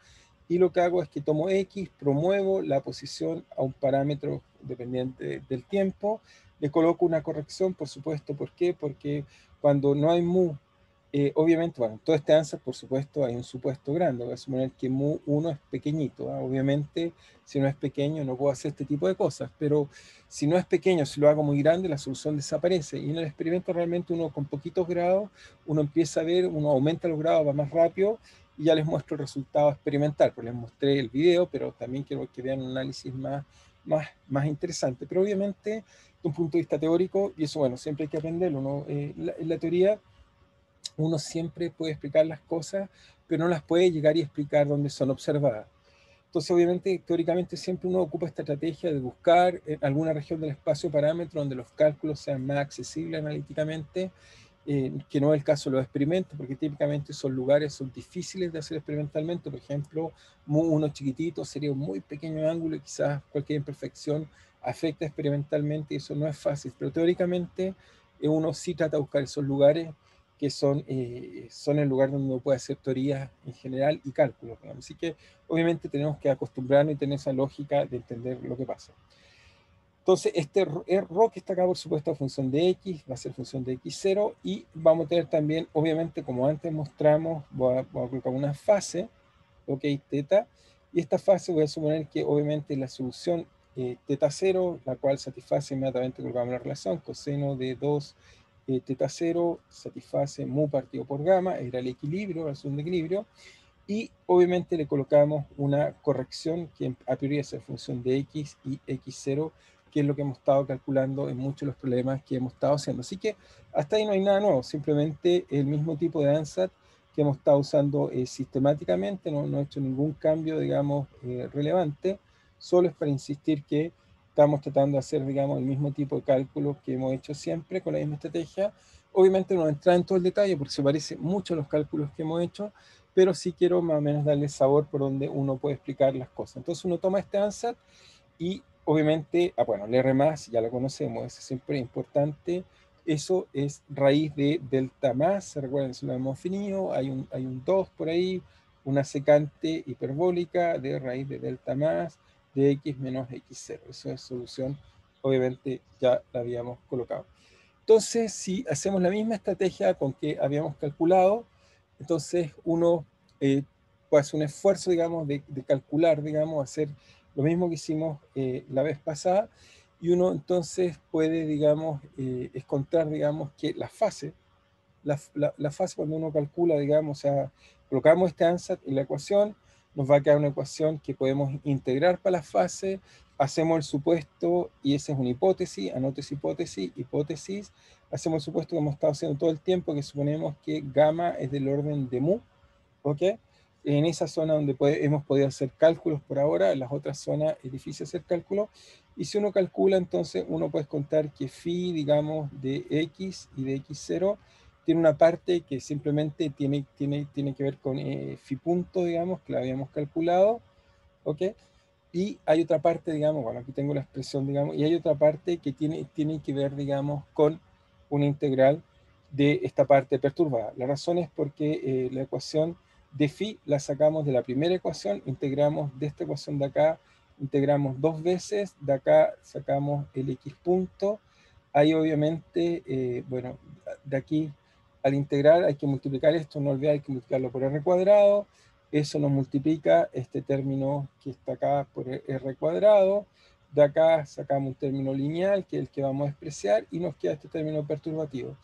y lo que hago es que tomo X, promuevo la posición a un parámetro dependiente del tiempo, le coloco una corrección, por supuesto. ¿Por qué? Porque cuando no hay mu, obviamente, bueno, todo este answer, por supuesto, hay un supuesto grande. Voy a suponer que mu1 es pequeñito. Obviamente, si no es pequeño, no puedo hacer este tipo de cosas. Pero si no es pequeño, si lo hago muy grande, la solución desaparece. Y en el experimento, realmente, uno con poquitos grados, uno empieza a ver, uno aumenta los grados, va más rápido, y ya les muestro el resultado experimental. Pues les mostré el video, pero también quiero que vean un análisis más interesante. Pero obviamente, de un punto de vista teórico, y eso, bueno, siempre hay que aprenderlo, ¿no? En la teoría, uno siempre puede explicar las cosas, pero no las puede llegar y explicar donde son observadas. Entonces, obviamente, teóricamente siempre uno ocupa esta estrategia de buscar en alguna región del espacio parámetro donde los cálculos sean más accesibles analíticamente, que no es el caso de los experimentos, porque típicamente esos lugares son difíciles de hacer experimentalmente. Por ejemplo, uno chiquitito sería un muy pequeño ángulo y quizás cualquier imperfección afecta experimentalmente, y eso no es fácil, pero teóricamente uno sí trata de buscar esos lugares que son el lugar donde uno puede hacer teorías en general y cálculos, digamos. Así que obviamente tenemos que acostumbrarnos y tener esa lógica de entender lo que pasa. Entonces, este ρ que está acá, por supuesto, función de x, va a ser función de x0, y vamos a tener también, obviamente, como antes mostramos, voy a colocar una fase, ok, teta, y esta fase voy a suponer que obviamente la solución teta 0, la cual satisface inmediatamente, colocamos la relación, coseno de 2 teta 0 satisface mu partido por gamma, era el equilibrio, la solución de equilibrio, y obviamente le colocamos una corrección que a priori es la función de x y x0, que es lo que hemos estado calculando en muchos de los problemas que hemos estado haciendo. Así que hasta ahí no hay nada nuevo, simplemente el mismo tipo de ANSAT que hemos estado usando sistemáticamente, no he hecho ningún cambio, digamos, relevante, solo es para insistir que estamos tratando de hacer, digamos, el mismo tipo de cálculos que hemos hecho siempre con la misma estrategia. Obviamente no entra en todo el detalle porque se parece mucho a los cálculos que hemos hecho, pero sí quiero más o menos darle sabor por donde uno puede explicar las cosas. Entonces uno toma este ANSAT y obviamente, bueno, el R más ya lo conocemos, es siempre importante. Eso es raíz de delta más, se recuerdan, eso lo hemos definido, hay un 2 por ahí, una secante hiperbólica de raíz de delta más de x menos x0. Eso es solución, obviamente ya la habíamos colocado. Entonces, si hacemos la misma estrategia con que habíamos calculado, entonces uno puede hacer un esfuerzo, digamos, de calcular, digamos, hacer lo mismo que hicimos la vez pasada, y uno entonces puede, digamos, encontrar, digamos, que la fase cuando uno calcula, digamos, o sea, colocamos este ANSAT en la ecuación, nos va a quedar una ecuación que podemos integrar para la fase, hacemos el supuesto, y esa es una hipótesis, anoto esa hipótesis, hacemos el supuesto que hemos estado haciendo todo el tiempo, que suponemos que gamma es del orden de mu, ¿ok? En esa zona donde hemos podido hacer cálculos por ahora, en las otras zonas es difícil hacer cálculos, y si uno calcula, entonces uno puede contar que phi, digamos, de x y de x0 tiene una parte que simplemente tiene que ver con phi punto, digamos, que la habíamos calculado, ¿ok? Y hay otra parte, digamos, bueno, aquí tengo la expresión, digamos, y hay otra parte que tiene que ver, digamos, con una integral de esta parte perturbada. La razón es porque la ecuación de phi la sacamos de la primera ecuación, integramos de esta ecuación de acá, integramos dos veces, de acá sacamos el x punto, ahí obviamente, bueno, de aquí al integrar hay que multiplicar esto, no olvidar, hay que multiplicarlo por r cuadrado, eso nos multiplica este término que está acá por r cuadrado, de acá sacamos un término lineal, que es el que vamos a despreciar, y nos queda este término perturbativo.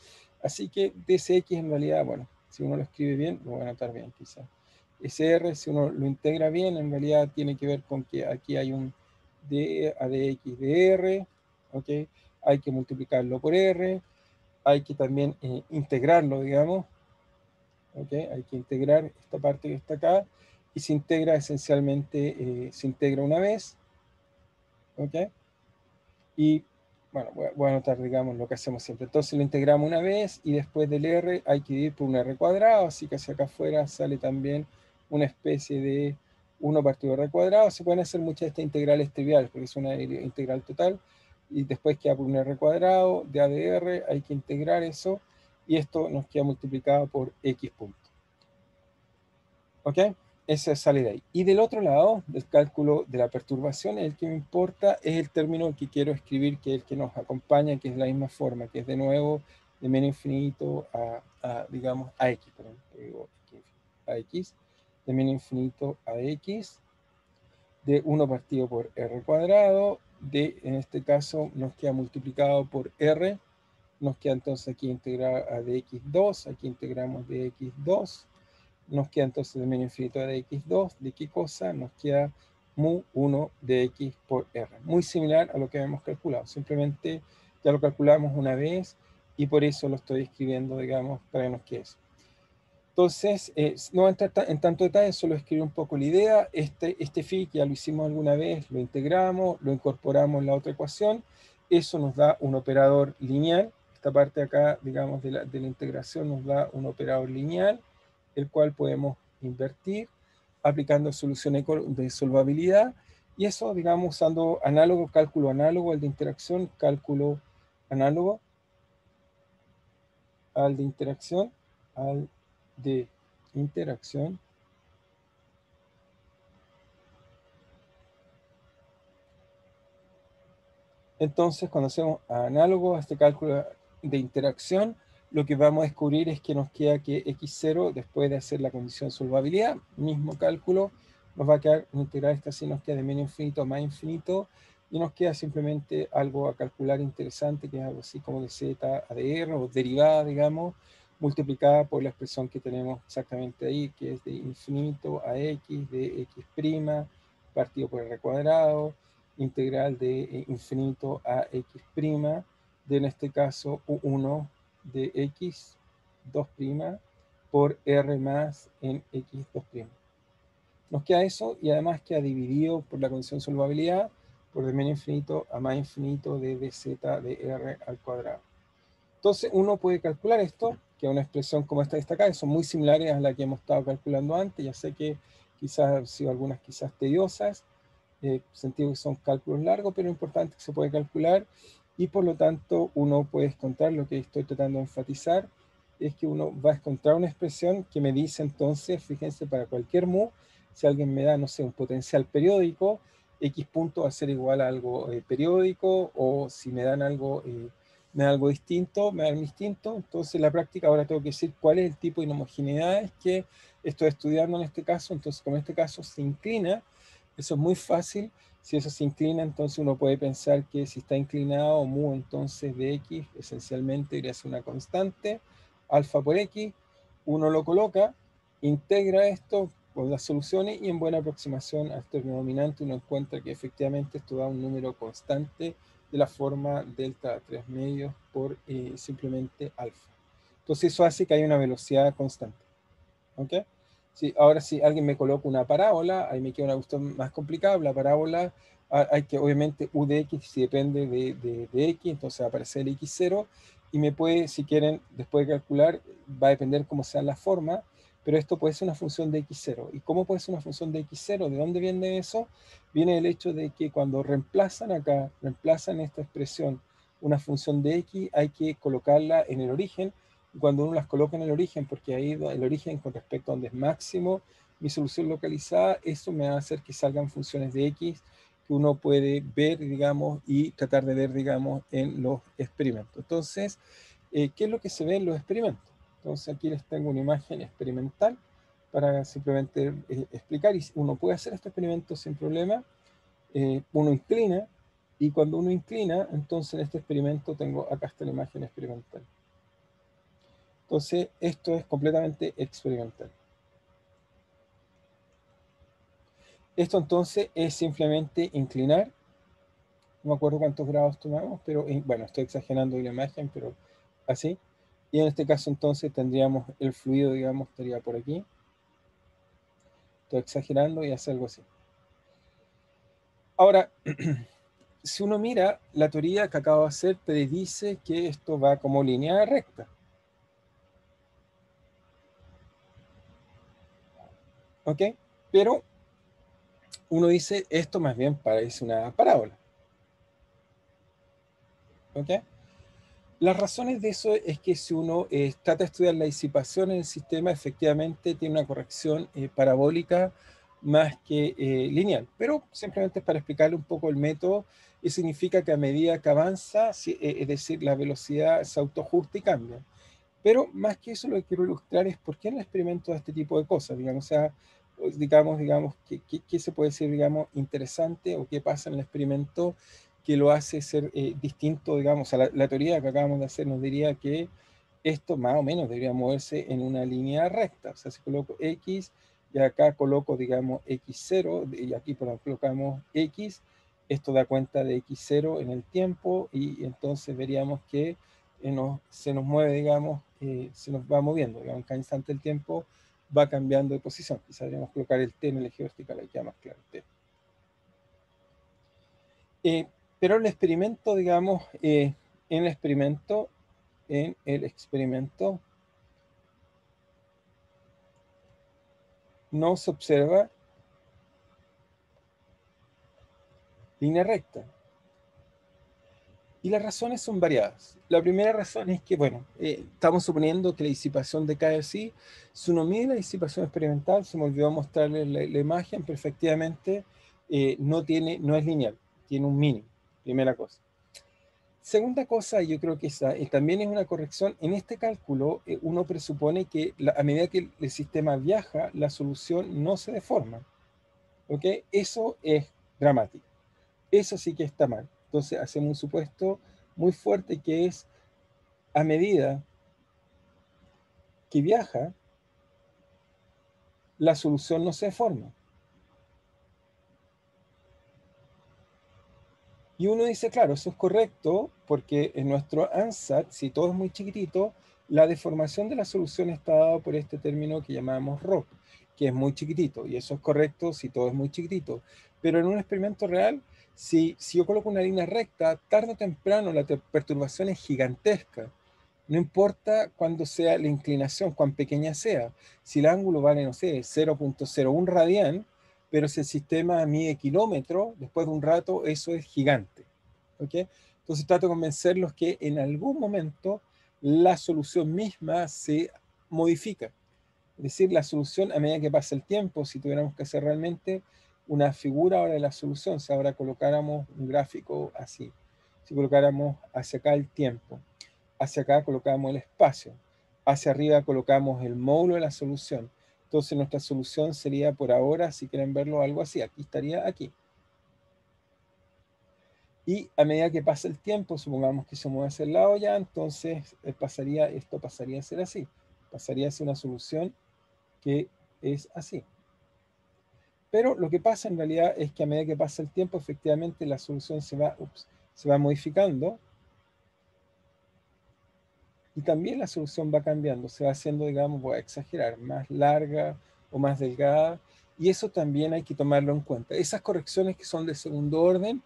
Así que dx en realidad, bueno, si uno lo escribe bien, lo voy a anotar bien quizás. Ese r, si uno lo integra bien, en realidad tiene que ver con que aquí hay un d a dx de r, ¿ok? Hay que multiplicarlo por r, hay que también integrarlo, digamos, ¿ok? Hay que integrar esta parte que está acá, y se integra esencialmente, se integra una vez, ¿ok? Y bueno, voy a anotar, digamos, lo que hacemos siempre. Entonces lo integramos una vez, y después del r hay que dividir por un r cuadrado, así que hacia acá afuera sale también una especie de 1 partido r cuadrado. Se pueden hacer muchas de estas integrales triviales, porque es una integral total, y después queda por un r cuadrado de a de r, hay que integrar eso, y esto nos queda multiplicado por x punto. ¿Ok? Esa sale de ahí. Y del otro lado, del cálculo de la perturbación, el que me importa es el término que quiero escribir, que es el que nos acompaña, que es la misma forma, que es de nuevo de menos infinito digamos, a x, perdón, a x, de menos infinito a x, de 1 partido por r cuadrado, en este caso nos queda multiplicado por r, nos queda entonces aquí integrar a dx2, aquí integramos dx2, nos queda entonces de menos infinito de x2, ¿de qué cosa? Nos queda mu 1 de x por r. Muy similar a lo que habíamos calculado, simplemente ya lo calculamos una vez, y por eso lo estoy escribiendo, digamos, para que nos quede eso. Entonces, no voy a entrar en tanto detalle, solo escribir un poco la idea. Este phi, que ya lo hicimos alguna vez, lo integramos, lo incorporamos en la otra ecuación, eso nos da un operador lineal. Esta parte acá, digamos, de la integración nos da un operador lineal, el cual podemos invertir aplicando soluciones de solvabilidad, y eso, digamos, usando análogo, cálculo análogo, el de interacción, cálculo análogo. al de interacción, al de interacción. Entonces, cuando hacemos análogo a este cálculo de interacción, lo que vamos a descubrir es que nos queda que x0, después de hacer la condición de solvabilidad, mismo cálculo, nos va a quedar una integral, esta sí nos queda de menos infinito a más infinito, y nos queda simplemente algo a calcular interesante, que es algo así como de z a de r, o derivada, digamos, multiplicada por la expresión que tenemos exactamente ahí, que es de infinito a x, de x', partido por r cuadrado, integral de infinito a x', de en este caso u1 de x 2' por r más en x 2'. Nos queda eso y además queda dividido por la condición de solvabilidad por de menos infinito a más infinito de dz de r al cuadrado. Entonces uno puede calcular esto, que es una expresión como esta de esta acá, que son muy similares a la que hemos estado calculando antes. Ya sé que quizás han sido algunas quizás tediosas, sentido que son cálculos largos, pero importante que se puede calcular, y por lo tanto uno puede encontrar, lo que estoy tratando de enfatizar, es que uno va a encontrar una expresión que me dice entonces, fíjense, para cualquier mu, si alguien me da, no sé, un potencial periódico, x punto va a ser igual a algo periódico, o si me dan algo, me da algo distinto, me dan distinto. Entonces en la práctica ahora tengo que decir cuál es el tipo de inhomogeneidades que estoy estudiando en este caso. Entonces como en este caso se inclina, eso es muy fácil. Si eso se inclina, entonces uno puede pensar que si está inclinado, mu entonces de x esencialmente debería ser una constante, alfa por x. Uno lo coloca, integra esto con las soluciones y en buena aproximación al término dominante uno encuentra que efectivamente esto da un número constante de la forma delta 3 medios por simplemente alfa. Entonces eso hace que haya una velocidad constante. ¿Ok? Sí, ahora si alguien me coloca una parábola, ahí me queda una cuestión más complicada. La parábola hay que, obviamente, u de x, si depende de x, entonces va a aparecer el x0, y me puede, si quieren, después de calcular, va a depender cómo sea la forma, pero esto puede ser una función de x0. ¿Y cómo puede ser una función de x0? ¿De dónde viene eso? Viene del hecho de que cuando reemplazan acá, reemplazan esta expresión, una función de x, hay que colocarla en el origen, cuando uno las coloca en el origen, porque ahí el origen con respecto a donde es máximo mi solución localizada, eso me va a hacer que salgan funciones de x que uno puede ver, digamos, y tratar de ver, digamos, en los experimentos. Entonces, ¿qué es lo que se ve en los experimentos? Entonces, aquí les tengo una imagen experimental para simplemente explicar, y uno puede hacer este experimento sin problema. Uno inclina, y cuando uno inclina, entonces en este experimento tengo, acá está la imagen experimental. Entonces, esto es completamente experimental. Esto entonces es simplemente inclinar. No me acuerdo cuántos grados tomamos, pero bueno, estoy exagerando la imagen, pero así. Y en este caso entonces tendríamos el fluido, digamos, estaría por aquí. Estoy exagerando y hace algo así. Ahora, si uno mira, la teoría que acabo de hacer predice que esto va como línea recta. ¿Ok? Pero uno dice, esto más bien parece una parábola. ¿Ok? Las razones de eso es que si uno trata de estudiar la disipación en el sistema, efectivamente tiene una corrección parabólica más que lineal. Pero simplemente para explicarle un poco el método, y significa que a medida que avanza, es decir, la velocidad se autoajusta y cambia. Pero más que eso, lo que quiero ilustrar es por qué en el experimento de este tipo de cosas, digamos, o sea, digamos, qué se puede decir, digamos, interesante o qué pasa en el experimento que lo hace ser distinto, digamos, a la teoría que acabamos de hacer nos diría que esto más o menos debería moverse en una línea recta. O sea, si coloco X y acá coloco, digamos, X0 y aquí colocamos X, esto da cuenta de X0 en el tiempo y entonces veríamos que se nos mueve, digamos, se nos va moviendo, digamos, cada instante del tiempo va cambiando de posición. Quizás deberíamos colocar el T en el eje vertical, ahí queda más claro el T. Pero el experimento, digamos, en el experimento no se observa línea recta. Y las razones son variadas. La primera razón es que, bueno, estamos suponiendo que la disipación decae así. Si uno mide la disipación experimental, se me olvidó mostrarles la imagen, pero efectivamente no es lineal, tiene un mínimo, primera cosa. Segunda cosa, yo creo que esa también es una corrección. En este cálculo, uno presupone que a medida que el sistema viaja, la solución no se deforma. ¿Ok? Eso es dramático. Eso sí que está mal. Entonces hacemos un supuesto muy fuerte que es a medida que viaja, la solución no se deforma. Y uno dice, claro, eso es correcto porque en nuestro ANSAT, si todo es muy chiquitito, la deformación de la solución está dada por este término que llamamos ROP, que es muy chiquitito. Y eso es correcto si todo es muy chiquitito. Pero en un experimento real, si yo coloco una línea recta, tarde o temprano la perturbación es gigantesca. No importa cuándo sea la inclinación, cuán pequeña sea. Si el ángulo vale, no sé, 0.01 radian, pero si el sistema mide kilómetros, después de un rato eso es gigante. ¿Ok? Entonces trato de convencerlos que en algún momento la solución misma se modifica. Es decir, la solución a medida que pasa el tiempo, si tuviéramos que hacer realmente una figura ahora de la solución, si ahora colocáramos un gráfico así, si colocáramos hacia acá el tiempo, hacia acá colocamos el espacio, hacia arriba colocamos el módulo de la solución. Entonces nuestra solución sería por ahora, si quieren verlo, algo así. Aquí estaría aquí. Y a medida que pasa el tiempo, supongamos que se mueve hacia el lado ya, entonces esto pasaría a ser así. Pasaría a ser una solución que es así. Pero lo que pasa en realidad es que a medida que pasa el tiempo, efectivamente la solución se va modificando. Y también la solución va cambiando, se va haciendo, digamos, voy a exagerar, más larga o más delgada. Y eso también hay que tomarlo en cuenta. Esas correcciones que son de segundo orden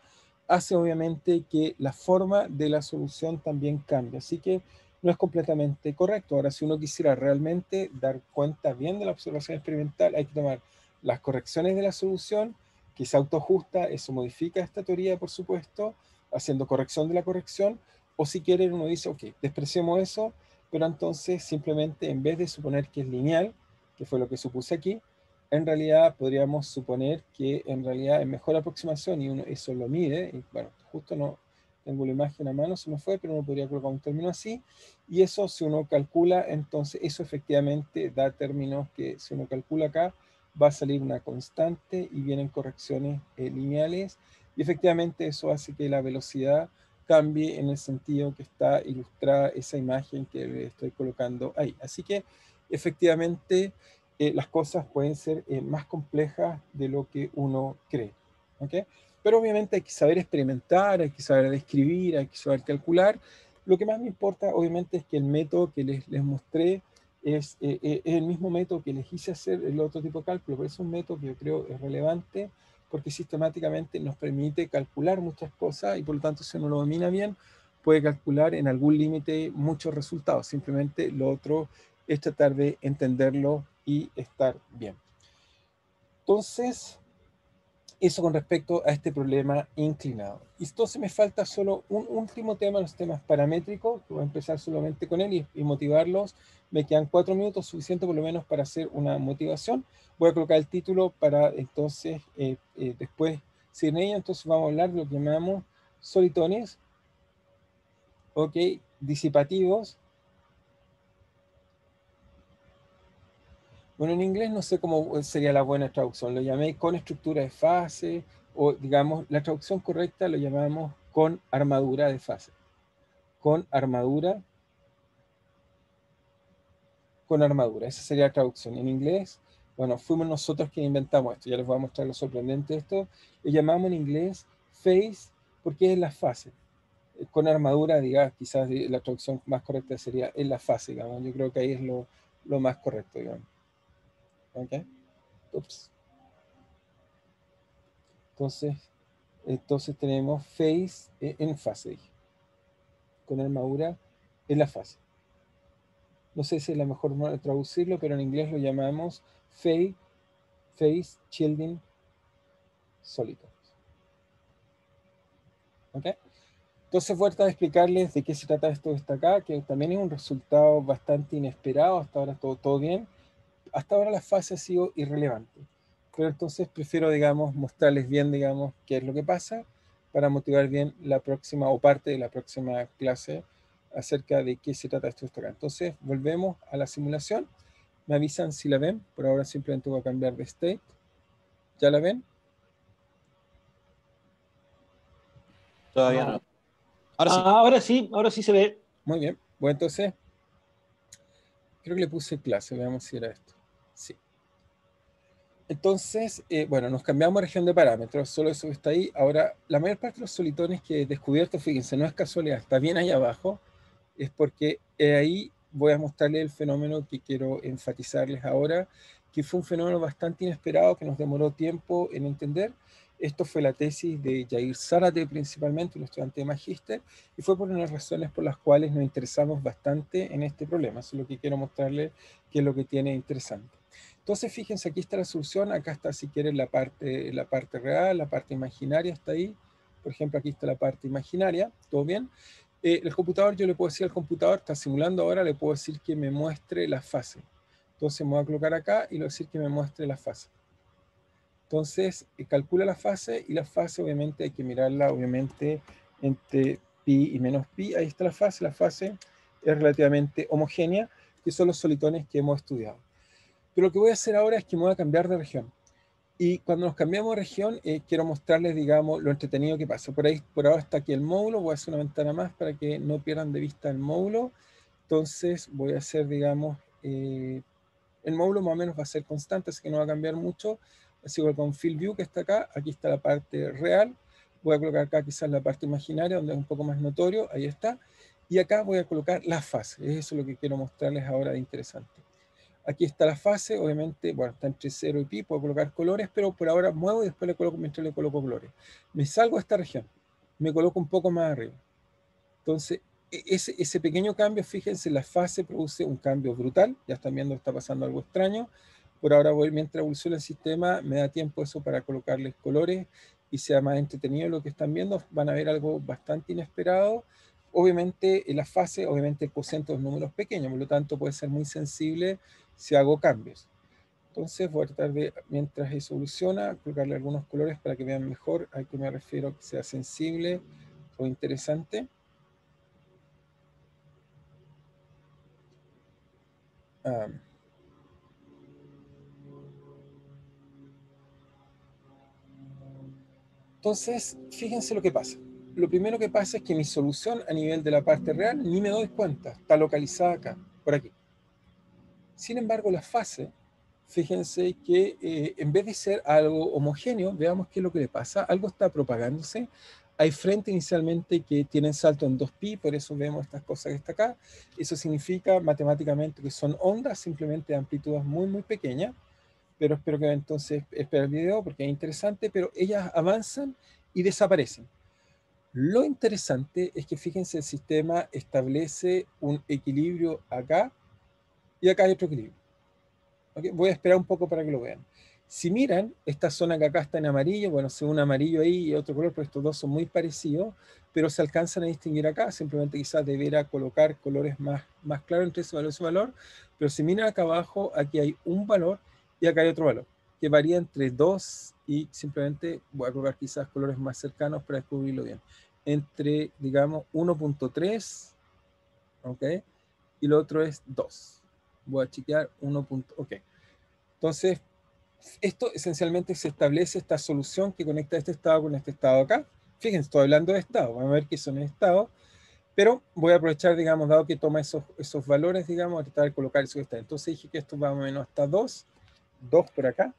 hacen obviamente que la forma de la solución también cambie. Así que no es completamente correcto. Ahora, si uno quisiera realmente dar cuenta bien de la observación experimental, hay que tomar las correcciones de la solución, que se autoajusta, eso modifica esta teoría, por supuesto, haciendo corrección de la corrección, o si quieren uno dice, ok, despreciemos eso, pero entonces simplemente en vez de suponer que es lineal, que fue lo que supuse aquí, en realidad podríamos suponer que en realidad es mejor aproximación y uno eso lo mide, y bueno, justo no tengo la imagen a mano, se me fue, pero uno podría colocar un término así, y eso si uno calcula, entonces eso efectivamente da términos que si uno calcula acá, va a salir una constante y vienen correcciones lineales, y efectivamente eso hace que la velocidad cambie en el sentido que está ilustrada esa imagen que le estoy colocando ahí. Así que efectivamente las cosas pueden ser más complejas de lo que uno cree. ¿Okay? Pero obviamente hay que saber experimentar, hay que saber describir, hay que saber calcular. Lo que más me importa obviamente es que el método que les mostré es el mismo método que les hice hacer el otro tipo de cálculo, pero es un método que yo creo es relevante porque sistemáticamente nos permite calcular muchas cosas y por lo tanto si uno lo domina bien, puede calcular en algún límite muchos resultados. Simplemente lo otro es tratar de entenderlo y estar bien. Entonces, eso con respecto a este problema inclinado. Y entonces me falta solo un último tema, los temas paramétricos, que voy a empezar solamente con él y motivarlos. Me quedan 4 minutos, suficiente por lo menos para hacer una motivación. Voy a colocar el título para entonces después seguir en ella. Entonces vamos a hablar de lo que llamamos solitones, ok, disipativos. Bueno, en inglés no sé cómo sería la buena traducción. Lo llamé con estructura de fase o, digamos, la traducción correcta lo llamamos con armadura de fase. Con armadura. Con armadura. Esa sería la traducción. En inglés, bueno, fuimos nosotros quienes inventamos esto. Ya les voy a mostrar lo sorprendente de esto. Le llamamos en inglés phase porque es la fase. Con armadura, digamos, quizás la traducción más correcta sería en la fase, digamos. Yo creo que ahí es lo más correcto, digamos. ¿Ok? Ups. Entonces tenemos phase en fase, con armadura en la fase. No sé si es la mejor manera de traducirlo, pero en inglés lo llamamos phase shielding solitons. ¿Ok? Entonces voy a tratar de explicarles de qué se trata esto que está acá, que también es un resultado bastante inesperado. Hasta ahora todo bien. Hasta ahora la fase ha sido irrelevante. Pero entonces prefiero, digamos, mostrarles bien, digamos, qué es lo que pasa para motivar bien la próxima o parte de la próxima clase acerca de qué se trata esto que está acá. Entonces volvemos a la simulación. Me avisan si la ven. Por ahora simplemente voy a cambiar de state. ¿Ya la ven? Todavía no. Ahora sí. Ahora sí se ve. Muy bien. Bueno, entonces, creo que le puse clase. Veamos si era esto. Sí. Entonces, bueno, nos cambiamos a región de parámetros. Solo eso que está ahí. Ahora, la mayor parte de los solitones que he descubierto, fíjense, no es casualidad, está bien ahí abajo. Es porque ahí voy a mostrarles el fenómeno que quiero enfatizarles ahora, que fue un fenómeno bastante inesperado que nos demoró tiempo en entender. Esto fue la tesis de Yair Zárate, principalmente, un estudiante de magíster, y fue por unas razones por las cuales nos interesamos bastante en este problema. Eso es lo que quiero mostrarles, que es lo que tiene interesante. Entonces, fíjense, aquí está la solución, acá está, si quieren, la parte real, la parte imaginaria está ahí. Por ejemplo, aquí está la parte imaginaria, ¿todo bien? El computador, yo le puedo decir al computador, está simulando ahora, le puedo decir que me muestre la fase. Entonces me voy a colocar acá y le voy a decir que me muestre la fase. Entonces calcula la fase, y la fase obviamente hay que mirarla obviamente entre pi y menos pi. Ahí está la fase es relativamente homogénea, que son los solitones que hemos estudiado. Pero lo que voy a hacer ahora es que me voy a cambiar de región. Y cuando nos cambiamos de región, quiero mostrarles, digamos, lo entretenido que pasa. Por ahora está aquí el módulo. Voy a hacer una ventana más para que no pierdan de vista el módulo. Entonces voy a hacer, digamos, el módulo más o menos va a ser constante, así que no va a cambiar mucho. Así que con Field View, que está acá, aquí está la parte real. Voy a colocar acá quizás la parte imaginaria, donde es un poco más notorio. Ahí está. Y acá voy a colocar la fase. Eso es lo que quiero mostrarles ahora de interesante. Aquí está la fase, obviamente, bueno, está entre 0 y pi, puedo colocar colores, pero por ahora muevo y después le coloco, mientras le coloco colores. Me salgo de esta región, me coloco un poco más arriba. Entonces, ese pequeño cambio, fíjense, la fase produce un cambio brutal. Ya están viendo que está pasando algo extraño. Por ahora voy, mientras evoluciona el sistema, me da tiempo eso para colocarles colores y sea más entretenido lo que están viendo. Van a ver algo bastante inesperado. Obviamente, en la fase, obviamente el cociente de los números pequeños, por lo tanto puede ser muy sensible si hago cambios. Entonces voy a tratar de, mientras eso evoluciona, colocarle algunos colores para que vean mejor a qué me refiero, que sea sensible o interesante. Entonces, fíjense lo que pasa. Lo primero que pasa es que mi solución a nivel de la parte real ni me doy cuenta, está localizada acá, por aquí. Sin embargo, la fase, fíjense que en vez de ser algo homogéneo, veamos qué es lo que le pasa. Algo está propagándose. Hay frentes inicialmente que tienen salto en 2pi, por eso vemos estas cosas que está acá. Eso significa matemáticamente que son ondas, simplemente de amplitudes muy, muy pequeñas. Pero espero que entonces espera el video porque es interesante, pero ellas avanzan y desaparecen. Lo interesante es que fíjense, el sistema establece un equilibrio acá y acá hay otro equilibrio. ¿Okay? Voy a esperar un poco para que lo vean. Si miran, esta zona que acá está en amarillo, bueno, se un amarillo ahí y otro color, pero estos dos son muy parecidos, pero se alcanzan a distinguir acá. Simplemente quizás debiera colocar colores más claros entre ese valor y ese valor, pero si miran acá abajo, aquí hay un valor y acá hay otro valor, que varía entre 2 y simplemente voy a colocar quizás colores más cercanos para descubrirlo bien. Entre, digamos, 1.3, ¿ok? Y lo otro es 2. Voy a chequear 1. Ok. Entonces, esto esencialmente se establece esta solución que conecta este estado con este estado acá. Fíjense, estoy hablando de estado, vamos a ver qué son estados, pero voy a aprovechar, digamos, dado que toma esos valores, digamos, a tratar de colocar eso que está. Entonces dije que esto va más o menos hasta 2 por acá,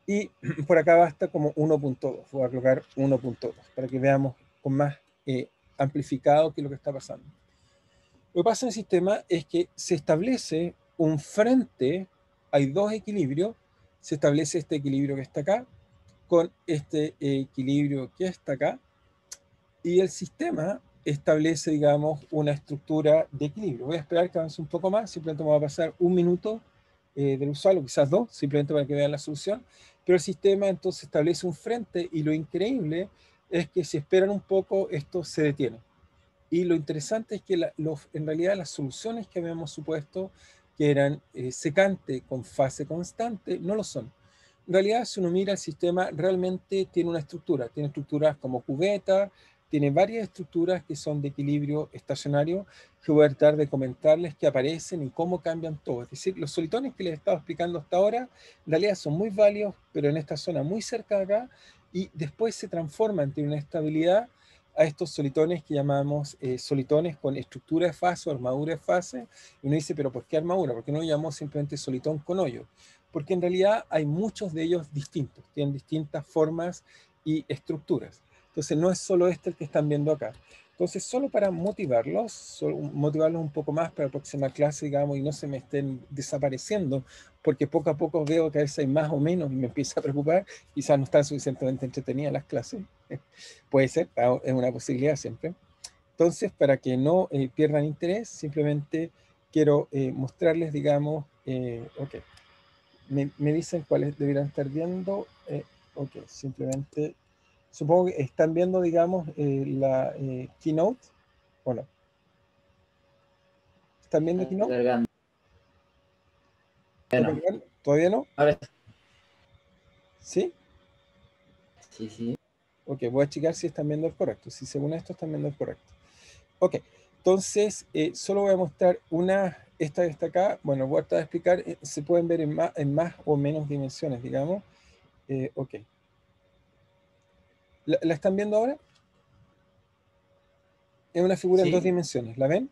y por acá va hasta como 1.2. Voy a colocar 1.2 para que veamos con más amplificado qué es lo que está pasando. Lo que pasa en el sistema es que se establece un frente, hay dos equilibrios, se establece este equilibrio que está acá, con este equilibrio que está acá, y el sistema establece, digamos, una estructura de equilibrio. Voy a esperar que avance un poco más, simplemente me voy a pasar un minuto del usuario, quizás 2, simplemente para que vean la solución, pero el sistema entonces establece un frente, y lo increíble es que si esperan un poco, esto se detiene. Y lo interesante es que en realidad las soluciones que habíamos supuesto que eran secante con fase constante, no lo son. En realidad, si uno mira el sistema, realmente tiene una estructura. Tiene estructuras como cubeta, tiene varias estructuras que son de equilibrio estacionario, que voy a tratar de comentarles que aparecen y cómo cambian todo. Es decir, los solitones que les he estado explicando hasta ahora, en realidad son muy válidos, pero en esta zona muy cerca de acá, y después se transforman, tienen una estabilidad a estos solitones que llamamos solitones con estructura de fase o armadura de fase. Y uno dice, pero ¿por qué armadura? ¿Por qué no llamamos simplemente solitón con hoyo? Porque en realidad hay muchos de ellos distintos, tienen distintas formas y estructuras. Entonces no es solo este el que están viendo acá. Entonces solo para motivarlos un poco más para la próxima clase, digamos, y no se me estén desapareciendo, porque poco a poco veo que a veces hay más o menos y me empieza a preocupar, quizás no están suficientemente entretenidas las clases. Puede ser, es una posibilidad siempre. Entonces, para que no pierdan interés, simplemente quiero mostrarles, digamos, ok, me dicen cuáles deberían estar viendo. Ok, simplemente, supongo que están viendo, digamos, la Keynote, ¿o no? ¿Están viendo Keynote? Cargando. ¿Está Bueno, cargando? ¿Todavía no? ahora ¿Sí? sí, sí. Ok, voy a checar si están viendo el correcto. Si según esto están viendo el correcto. Ok, entonces solo voy a mostrar esta que está acá. Bueno, voy a tratar de explicar, se pueden ver en más o menos dimensiones, digamos. Ok. ¿La están viendo ahora? Es una figura en Sí. 2 dimensiones, ¿la ven?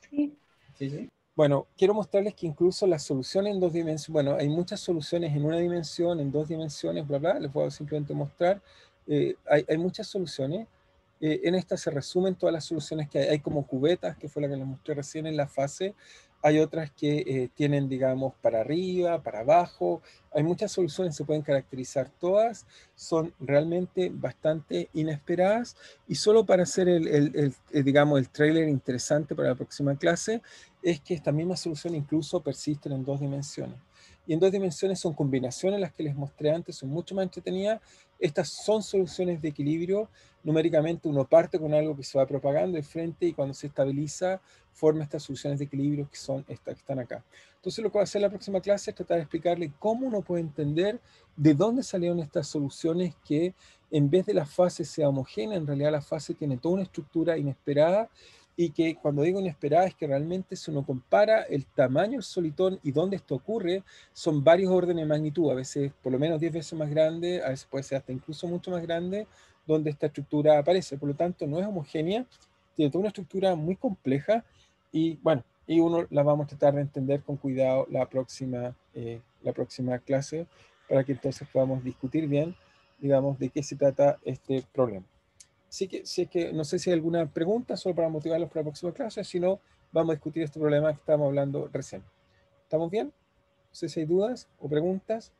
Sí. Sí, sí. Bueno, quiero mostrarles que incluso la solución en 2 dimensiones, bueno, hay muchas soluciones en 1 dimensión, en 2 dimensiones, bla, bla, les voy a simplemente mostrar. Hay muchas soluciones. En esta se resumen todas las soluciones que hay. Hay como cubetas, que fue la que les mostré recién en la fase. Hay otras que tienen, digamos, para arriba, para abajo. Hay muchas soluciones, se pueden caracterizar todas. Son realmente bastante inesperadas. Y solo para hacer digamos, el trailer interesante para la próxima clase, es que esta misma solución incluso persisten en 2 dimensiones. Y en 2 dimensiones son combinaciones, las que les mostré antes, son mucho más entretenidas. Estas son soluciones de equilibrio. Numéricamente uno parte con algo que se va propagando de frente y cuando se estabiliza forma estas soluciones de equilibrio que son estas que están acá. Entonces lo que voy a hacer en la próxima clase es tratar de explicarle cómo uno puede entender de dónde salieron estas soluciones que en vez de la fase sea homogénea, en realidad la fase tiene toda una estructura inesperada y que cuando digo inesperada es que realmente si uno compara el tamaño del solitón y dónde esto ocurre, son varios órdenes de magnitud, a veces por lo menos 10 veces más grande, a veces puede ser hasta incluso mucho más grande, donde esta estructura aparece. Por lo tanto, no es homogénea, tiene toda una estructura muy compleja y bueno, y uno la vamos a tratar de entender con cuidado la próxima clase para que entonces podamos discutir bien, digamos, de qué se trata este problema. Así que, si es que no sé si hay alguna pregunta solo para motivarlos para la próxima clase, si no, vamos a discutir este problema que estábamos hablando recién. ¿Estamos bien? No sé si hay dudas o preguntas.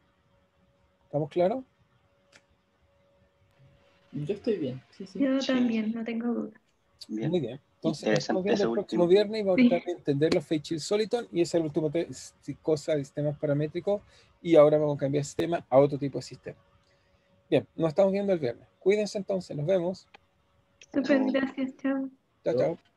¿Estamos claros? Yo estoy bien. Sí, sí. Yo Sí. también, no tengo duda. Bien. Muy bien. Entonces, nos estamos Interesante viendo eso el próximo último. viernes y vamos a tratar de entender los Fate Shield Soliton y esa es la última cosa de sistemas paramétricos y ahora vamos a cambiar el sistema a otro tipo de sistema. Bien, nos estamos viendo el viernes. Cuídense entonces, nos vemos. Súper, gracias, chao. Chao, chao.